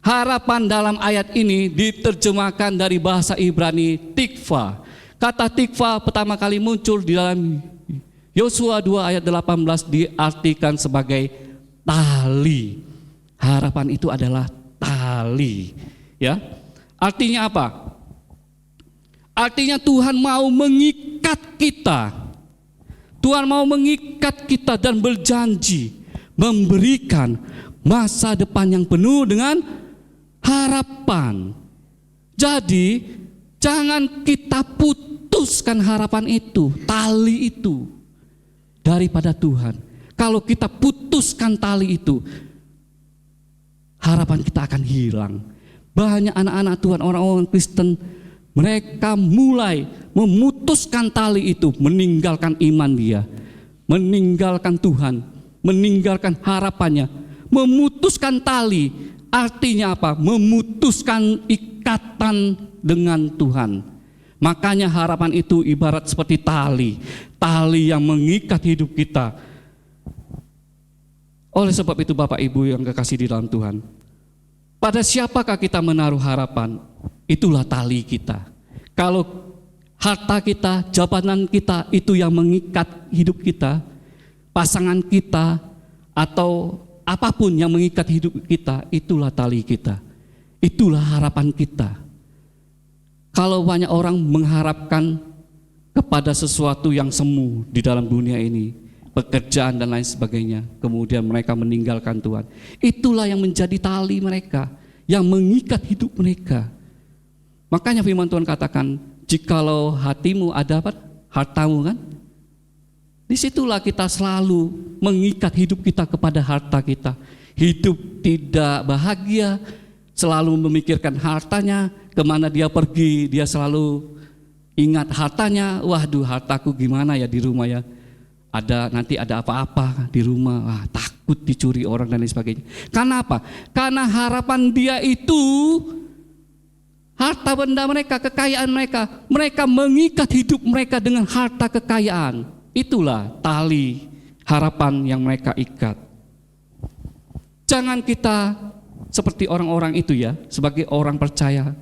Harapan dalam ayat ini diterjemahkan dari bahasa Ibrani tikva. Kata tikva pertama kali muncul di dalam Yosua 2 ayat 18 diartikan sebagai tali. Harapan itu adalah tali, ya. Artinya apa? Artinya Tuhan mau mengikat kita. Tuhan mau mengikat kita dan berjanji memberikan masa depan yang penuh dengan harapan. Jadi jangan kita putuskan harapan itu, tali itu daripada Tuhan. Kalau kita putuskan tali itu, harapan kita akan hilang. Banyak anak-anak Tuhan, orang-orang Kristen, mereka mulai memutuskan tali itu, meninggalkan iman dia, meninggalkan Tuhan, meninggalkan harapannya, memutuskan tali. Artinya apa? Memutuskan ikatan dengan Tuhan. Makanya harapan itu ibarat seperti tali, tali yang mengikat hidup kita. Oleh sebab itu Bapak Ibu yang kekasih di dalam Tuhan, pada siapakah kita menaruh harapan? Itulah tali kita. Kalau harta kita, jabatan kita itu yang mengikat hidup kita, pasangan kita atau apapun yang mengikat hidup kita, itulah tali kita. Itulah harapan kita. Kalau banyak orang mengharapkan kepada sesuatu yang semu di dalam dunia ini, pekerjaan dan lain sebagainya, kemudian mereka meninggalkan Tuhan, itulah yang menjadi tali mereka, yang mengikat hidup mereka. Makanya firman Tuhan katakan, jikalau hatimu ada apa? Hartamu kan? Disitulah kita selalu mengikat hidup kita kepada harta kita. Hidup tidak bahagia, selalu memikirkan hartanya, kemana dia pergi, dia selalu ingat hartanya. Waduh, hartaku gimana ya di rumah ya? Nanti ada apa-apa di rumah, wah, takut dicuri orang dan lain sebagainya. Karena apa? Karena harapan dia itu harta benda mereka, kekayaan mereka mengikat hidup mereka dengan harta kekayaan. Itulah tali harapan yang mereka ikat. Jangan kita seperti orang-orang itu ya, sebagai orang percaya,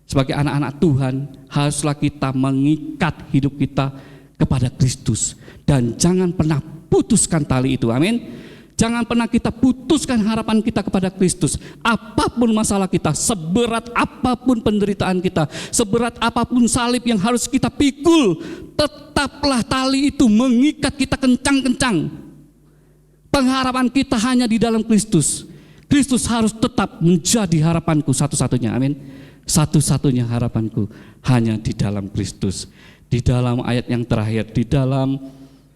sebagai anak-anak Tuhan, haruslah kita mengikat hidup kita kepada Kristus. Dan jangan pernah putuskan tali itu, amin. Jangan pernah kita putuskan harapan kita kepada Kristus. Apapun masalah kita, seberat apapun penderitaan kita, seberat apapun salib yang harus kita pikul, tetaplah tali itu mengikat kita kencang-kencang. Pengharapan kita hanya di dalam Kristus. Kristus harus tetap menjadi harapanku satu-satunya, amin. Satu-satunya harapanku hanya di dalam Kristus. Di dalam ayat yang terakhir, di dalam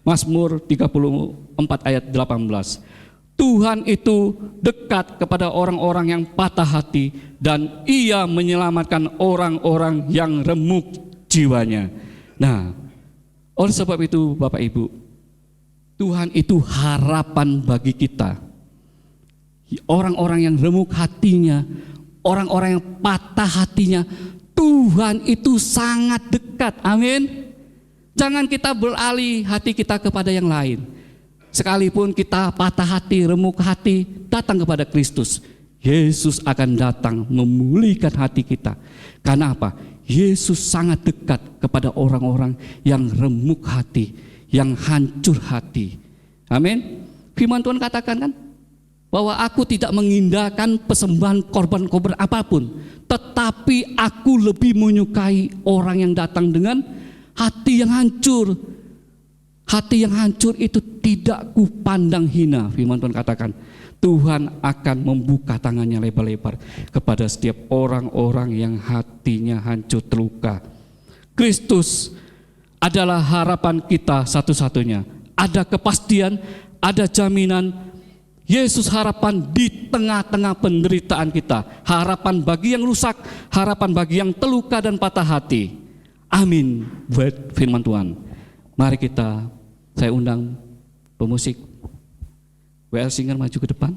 Mazmur 34 ayat 18. Tuhan itu dekat kepada orang-orang yang patah hati dan Ia menyelamatkan orang-orang yang remuk jiwanya. Nah, oleh sebab itu Bapak Ibu, Tuhan itu harapan bagi kita. Orang-orang yang remuk hatinya, orang-orang yang patah hatinya, Tuhan itu sangat dekat, amin. Jangan kita beralih hati kita kepada yang lain. Sekalipun kita patah hati, remuk hati, datang kepada Kristus. Yesus akan datang memulihkan hati kita. Karena apa? Yesus sangat dekat kepada orang-orang yang remuk hati, yang hancur hati. Amin. Firman Tuhan katakan kan, bahwa aku tidak mengindahkan persembahan korban-korban apapun, tetapi aku lebih menyukai orang yang datang dengan hati yang hancur. Hati yang hancur itu tidak kupandang hina. Firman Tuhan katakan, Tuhan akan membuka tangannya lebar-lebar kepada setiap orang-orang yang hatinya hancur terluka. Kristus adalah harapan kita satu-satunya. Ada kepastian, ada jaminan. Yesus harapan di tengah-tengah penderitaan kita. Harapan bagi yang rusak, harapan bagi yang terluka dan patah hati. Amin. Buat firman Tuhan. Mari saya undang pemusik WL Singer maju ke depan.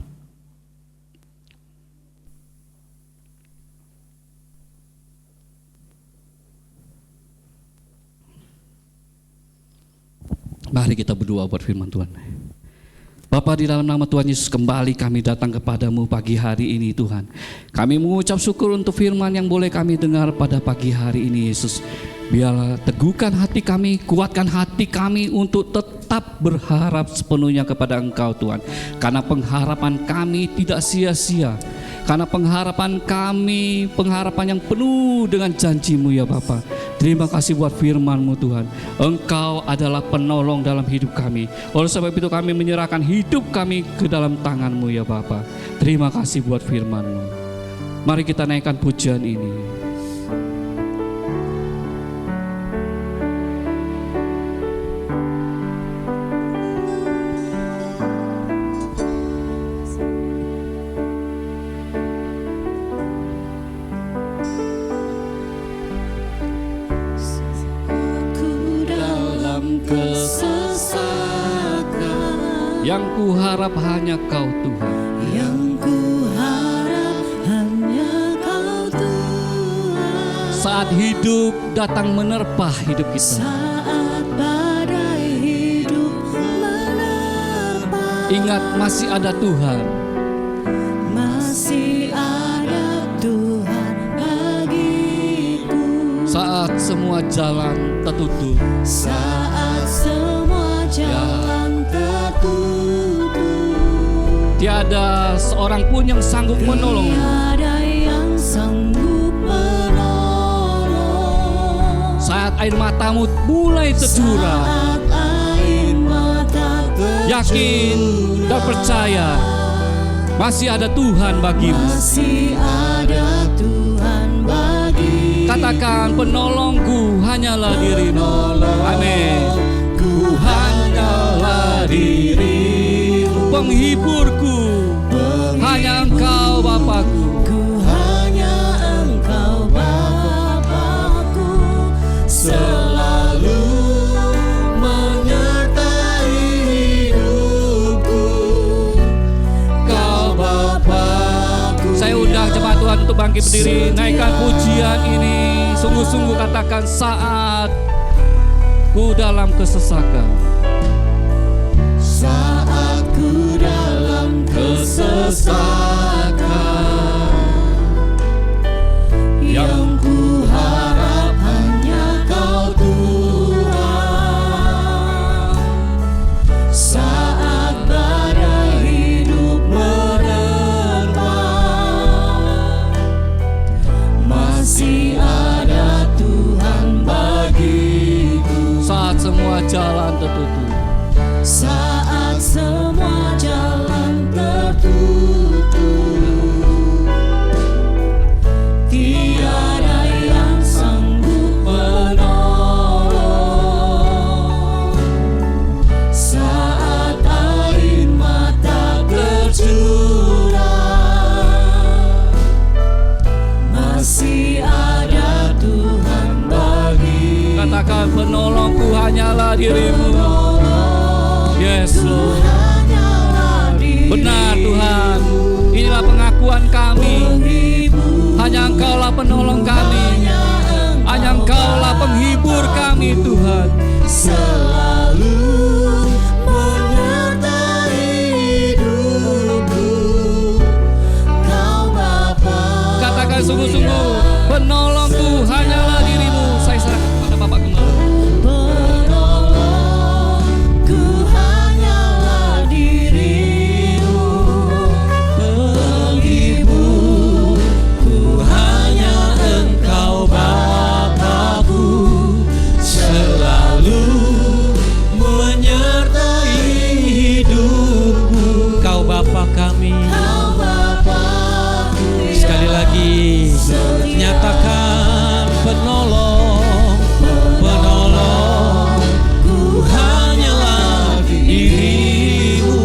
Mari kita berdoa buat firman Tuhan. Bapa, di dalam nama Tuhan Yesus, kembali kami datang kepadamu pagi hari ini Tuhan. Kami mengucap syukur untuk firman yang boleh kami dengar pada pagi hari ini Yesus. Biarlah teguhkan hati kami, kuatkan hati kami untuk tetap berharap sepenuhnya kepada Engkau Tuhan. Karena pengharapan kami tidak sia-sia. Karena pengharapan kami, pengharapan yang penuh dengan janji-Mu ya Bapa. Terima kasih buat firman-Mu Tuhan. Engkau adalah penolong dalam hidup kami. Oleh sebab itu kami menyerahkan hidup kami ke dalam tangan-Mu ya Bapa. Terima kasih buat firman-Mu. Mari kita naikkan pujian ini. Yang ku harap hanya Kau Tuhan. Yang ku harap hanya Kau Tuhan. Saat hidup datang menerpa hidup kita. Saat badai hidup menerpa. Ingat masih ada Tuhan. Masih ada Tuhan bagiku. Saat semua jalan tertutup. Saat semua jalan tertutup. Tiada seorang pun yang sanggup menolong. Tiada yang sanggup menolong. Saat air matamu mulai tercurah. Saat air mata tercurah. Yakin dan percaya masih ada Tuhan bagimu. Masih ada Tuhan bagiku. Katakan, penolongku hanyalah dirimu. Amin. Ku hanyalah dirimu. Penghiburku hanya Engkau Bapakku. Ku hanya Engkau Bapakku. Selalu menyertai hidupku. Kau Bapakku. Saya undang jemaat Tuhan untuk bangkit berdiri, naikkan pujian ini. Sungguh-sungguh katakan, saat ku dalam kesesakan. Saat kesesakan. Yang ku harap hanya Kau Tuhan. Saat badai hidup menerpa, masih ada Tuhan bagiku. Saat semua jalan tertutup, Saat semua jalan tertutup, tiada yang sanggup menolong. Saat air mata tercurah, masih ada Tuhan bagi. katakan penolongku hanyalah dirimu. Yes Lord. Benar Tuhan, inilah pengakuan kami. Hanya Engkaulah penolong kami, hanya Engkaulah penghibur kami Tuhan. Selalu menyertai hidupku, Kau Bapa. Katakan sungguh-sungguh, penolongku hanyalah dirimu. Saya serahkan kepada Bapak Gembala. Penolongku hanyalah dirimu, penghiburku hanya Engkau Bapa-Ku. Selalu menyertai hidupku, Kau Bapa kami. Kau Bapa-Ku. Sekali lagi nyatakan penolong, penolongku hanyalah dirimu,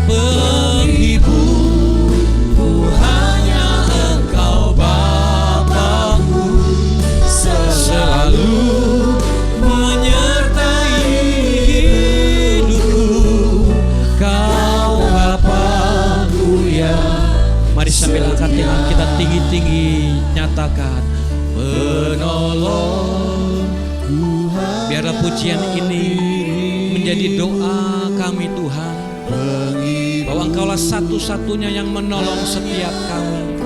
penghiburku hanya Engkau Bapa-Ku. Selalu menyertai hidupku, Kau Bapa-Ku ya. Mari sambil angkat tangan kita tinggi-tinggi nyatakan penolong. Biarlah pujian ini menjadi doa kami Tuhan, bahwa Engkaulah satu-satunya yang menolong setiap kami.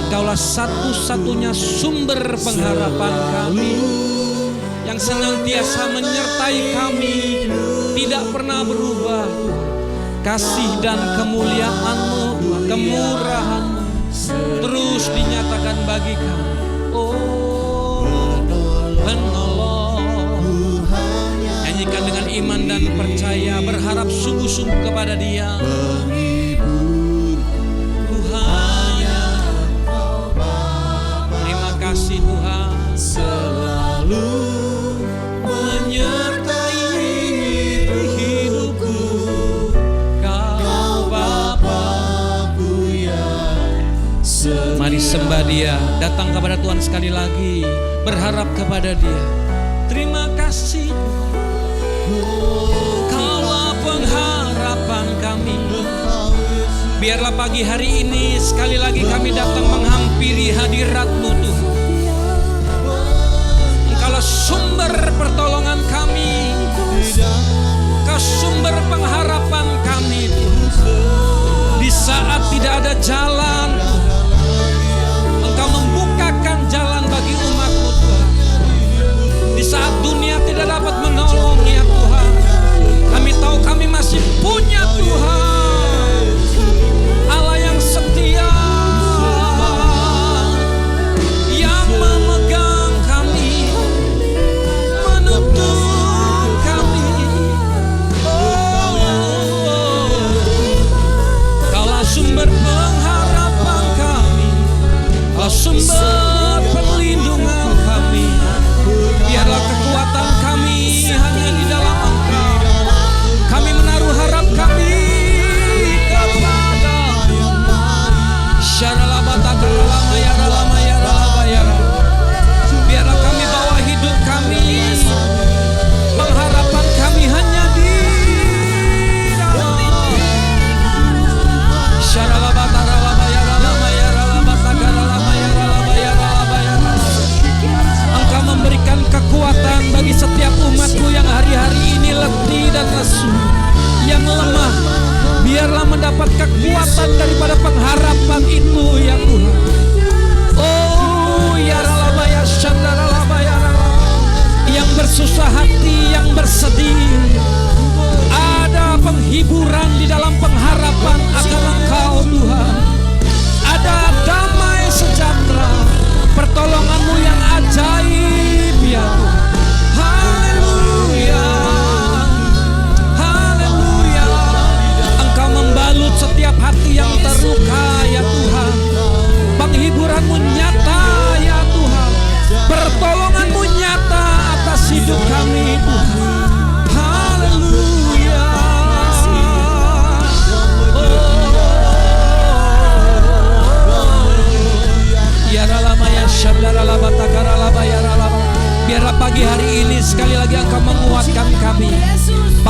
Engkaulah satu-satunya sumber pengharapan kami, yang senantiasa menyertai kami, tidak pernah berubah. Kasih dan kemuliaan-Mu, Tuhan, kemurahan-Mu terus dinyatakan bagi kami. Oh, penolong. Nyanyikan dengan iman dan percaya, berharap sungguh-sungguh kepada Dia. Terima kasih Tuhan, selalu menyertai hidupku, Kau Bapa-Ku ya. Mari sembah Dia, datang kepada Tuhan sekali lagi, berharap kepada Dia. Terima kasih Kaulah pengharapan kami. Biarlah pagi hari ini sekali lagi kami datang menghampiri hadirat-Mu Tuhan. Engkaulah sumber pertolongan kami, Kau sumber pengharapan kami Tuhan. Di saat tidak ada jalan, Engkau membukakan jalan bagi umat-Mu Tuhan. Di saat dunia tidak dapat menolong ya Tuhan, kami tahu kami masih punya Tuhan, Allah yang setia, yang memegang kami, menuntun kami. Kaulah sumber pengharapan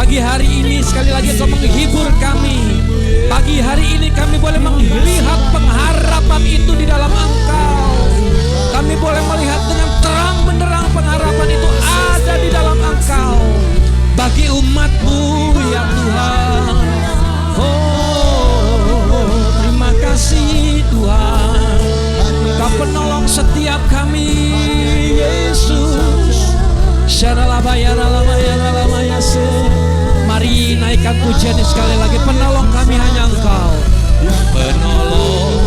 Pagi hari ini sekali lagi Engkau menghibur kami. Pagi hari ini kami boleh melihat pengharapan itu di dalam Engkau. Kami boleh melihat dengan terang benderang pengharapan itu ada di dalam Engkau. Bagi umat-Mu ya Tuhan. Oh, terima kasih Tuhan. Engkau penolong setiap kami Yesus. Mari naikkan pujian sekali lagi. Penolong kami hanya Engkau. Penolong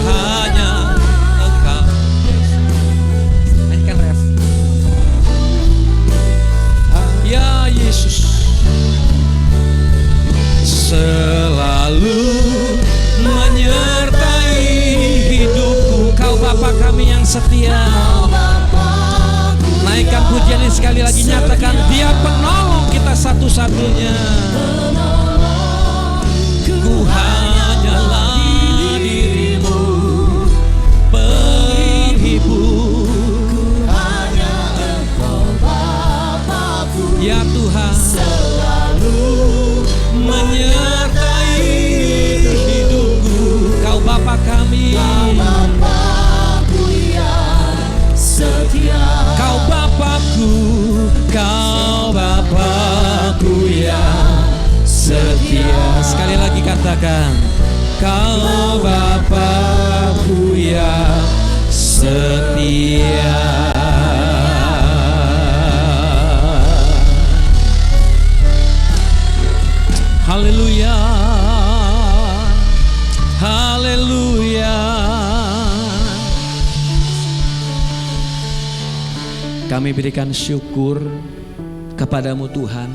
hanya Engkau. Naikkan ref. Ya Yesus, selalu menyertai hidupku. Kau Bapa kami yang setia. Naikkan pujian ini sekali lagi, nyatakan Dia penolong kita satu-satunya. Ku hanyalah diri-Mu, penghibur. Hanya Engkau Bapa-Ku, ya Tuhan, selalu menyertai hidupku. Kau Bapa kami, Bapa-Ku yang setia. Kau Bapakku, Kau Bapakku yang setia. Sekali lagi katakan, Kau Bapakku yang setia. Haleluya, haleluya. Kami berikan syukur kepadamu Tuhan.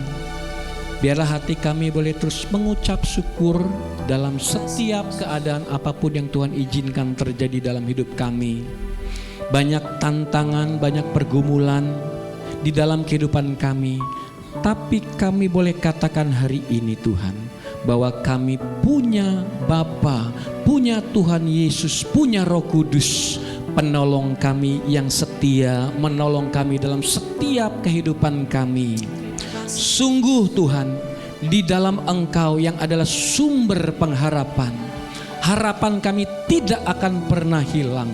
Biarlah hati kami boleh terus mengucap syukur dalam setiap keadaan apapun yang Tuhan izinkan terjadi dalam hidup kami. Banyak tantangan, banyak pergumulan di dalam kehidupan kami. Tapi kami boleh katakan hari ini Tuhan, bahwa kami punya Bapa, punya Tuhan Yesus, punya Roh Kudus, penolong kami yang setia, menolong kami dalam setiap kehidupan kami. Sungguh Tuhan, di dalam Engkau yang adalah sumber pengharapan, harapan kami tidak akan pernah hilang.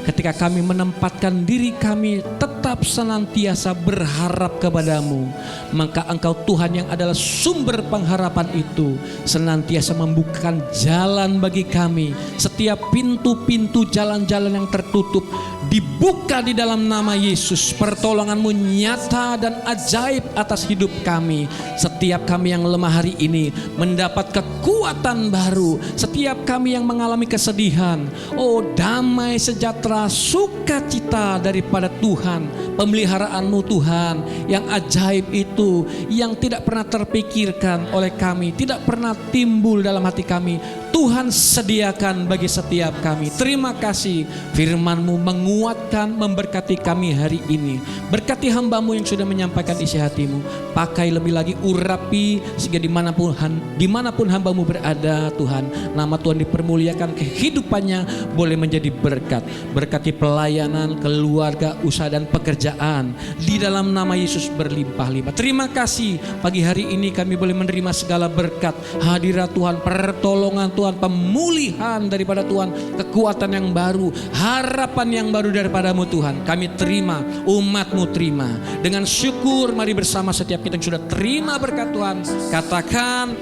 Ketika kami menempatkan diri kami tetap senantiasa berharap kepadamu, maka Engkau Tuhan yang adalah sumber pengharapan itu senantiasa membukakan jalan bagi kami. Setiap pintu-pintu jalan-jalan yang tertutup dibuka di dalam nama Yesus. Pertolongan-Mu nyata dan ajaib atas hidup kami. Setiap kami yang lemah hari ini mendapat kekuatan baru. Setiap kami yang mengalami kesedihan, oh damai sejahtera, sukacita daripada Tuhan, pemeliharaan-Mu Tuhan yang ajaib itu, yang tidak pernah terpikirkan oleh kami, tidak pernah timbul dalam hati kami, Tuhan sediakan bagi setiap kami. Terima kasih, firman-Mu menguatkan, memberkati kami hari ini. Berkati hamba-Mu yang sudah menyampaikan isi hati-Mu. Pakai lebih lagi, urapi sehingga dimanapun hamba-Mu berada Tuhan, nama Tuhan dipermuliakan, kehidupannya boleh menjadi berkat. Berkati pelayanan, keluarga, usaha dan pekerjaan di dalam nama Yesus berlimpah-limpah. Terima kasih pagi hari ini kami boleh menerima segala berkat hadirat Tuhan, pertolongan Tuhan, pemulihan daripada Tuhan, kekuatan yang baru, harapan yang baru daripada-Mu Tuhan. Kami terima, umat-Mu terima. Dengan syukur mari bersama setiap kita yang sudah terima berkat Tuhan katakan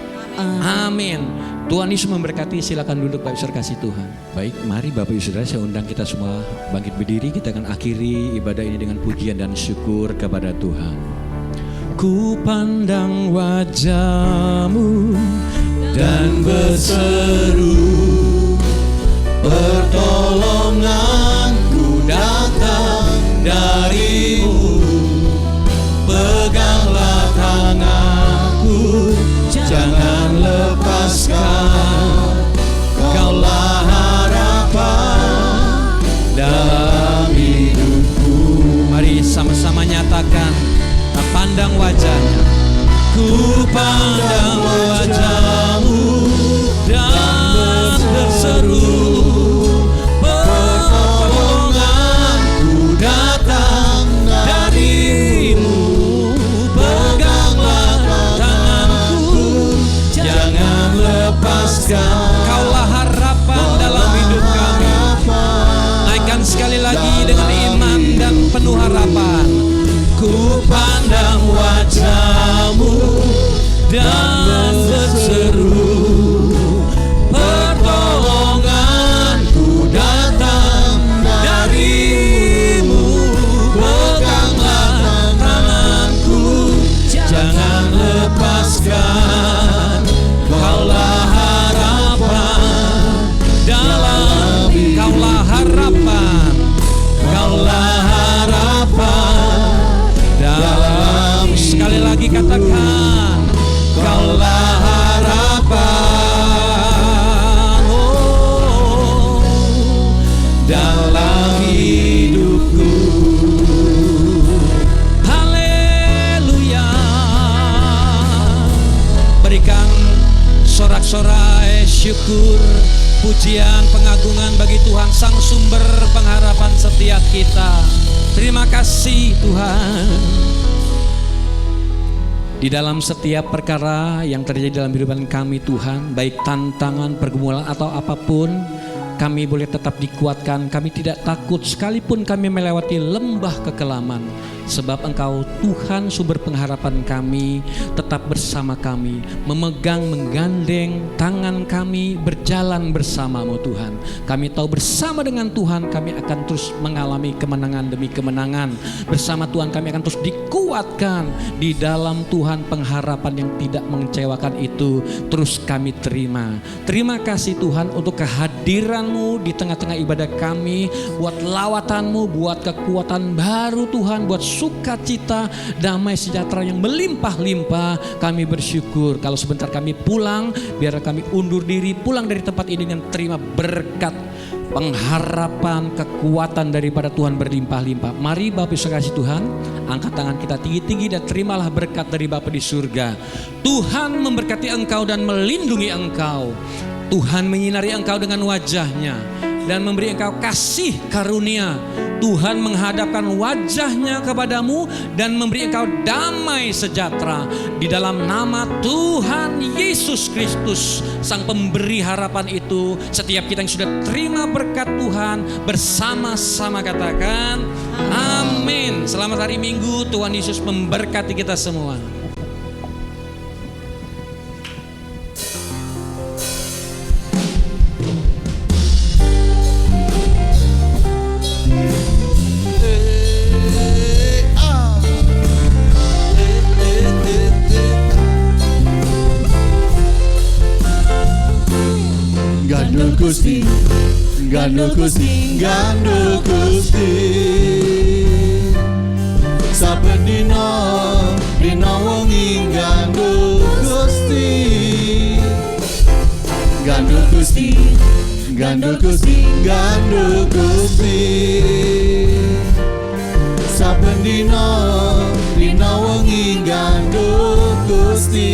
amin. Tuhan Yesus memberkati. Silakan duduk Bapak Saudara kasih Tuhan. Baik, mari Bapak Ibu Saudara, saya undang kita semua bangkit berdiri. Kita akan akhiri ibadah ini dengan pujian dan syukur kepada Tuhan. Ku pandang wajah-Mu dan berseru, pertolonganku datang dari-Mu. Peganglah tanganku, jangan lepaskan. Kaulah harapan dalam hidupku. Mari sama-sama nyatakan, pandang wajahnya. Ku pandang wajah-Mu dan lagi katakan, Kaulah harapan dalam hidupku. Haleluya. Berikan sorak-sorai syukur, pujian, pengagungan bagi Tuhan, Sang Sumber pengharapan setiap kita. Terima kasih Tuhan. Di dalam setiap perkara yang terjadi dalam kehidupan kami Tuhan, baik tantangan, pergumulan atau apapun, kami boleh tetap dikuatkan. Kami tidak takut sekalipun kami melewati lembah kekelaman, sebab Engkau Tuhan sumber pengharapan kami tetap bersama kami, memegang, menggandeng tangan kami, berjalan bersama-Mu Tuhan. Kami tahu bersama dengan Tuhan kami akan terus mengalami kemenangan demi kemenangan. Bersama Tuhan kami akan terus dikuatkan. Di dalam Tuhan pengharapan yang tidak mengecewakan itu terus kami terima. Terima kasih Tuhan untuk kehadiran-Mu di tengah-tengah ibadah kami, buat lawatan-Mu, buat kekuatan baru Tuhan, buat sukacita, damai sejahtera yang melimpah-limpah. Kami bersyukur kalau sebentar kami pulang, biar kami undur diri pulang dari tempat ini dengan terima berkat, pengharapan, kekuatan daripada Tuhan berlimpah-limpah. Mari Bapak Ibu kasih Tuhan, angkat tangan kita tinggi-tinggi dan terimalah berkat dari Bapa di surga. Tuhan memberkati engkau dan melindungi engkau. Tuhan menyinari engkau dengan wajahnya dan memberi engkau kasih karunia. Tuhan menghadapkan wajahnya kepadamu dan memberi engkau damai sejahtera. Di dalam nama Tuhan Yesus Kristus, Sang Pemberi harapan itu, setiap kita yang sudah terima berkat Tuhan, bersama-sama katakan amin. Selamat hari Minggu, Tuhan Yesus memberkati kita semua. Gusti, Gandul Gusti, Gandul Gusti. Saben dina wengi Gandul Gusti. Gandul Gusti, Gandul Gusti, Gandul Gusti. Saben dina wengi Gandul Gusti.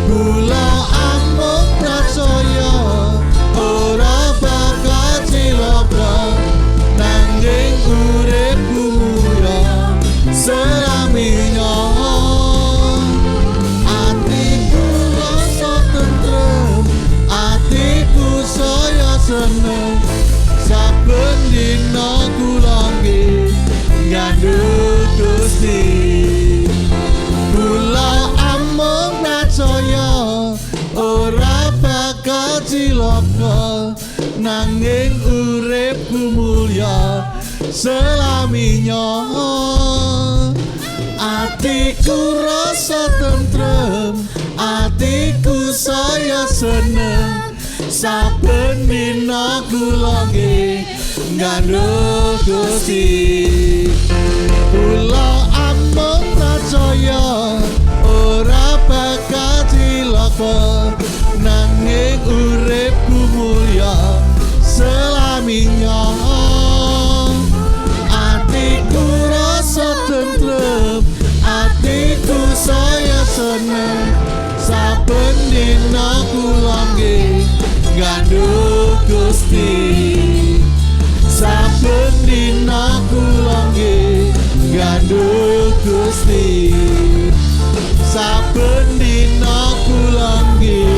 Kula amung pracaya ora bakal cilaka, nanging uripku ya selaminya. Atiku rasa tentrem, atiku saya seneng, saben dina kula nggih ngandhut Gusti. Kula amung pracaya ora bakal cilaka, nanging uripku mulya selaminya. Atiku rasa tentrem, atiku saya seneng, saben dina kula nggih ngandhut Gusti. Kula amung pracaya ora bakal cilaka, nanging uripku mulya selaminya. Atiku rasa tentrem, atiku saya seneng, saben dina kula nggih ngandhut Gusti. Saben dina kula nggih ngandhut Gusti. Saben dina kula nggih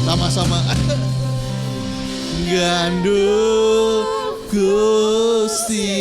sama-sama ngandhut Gusti.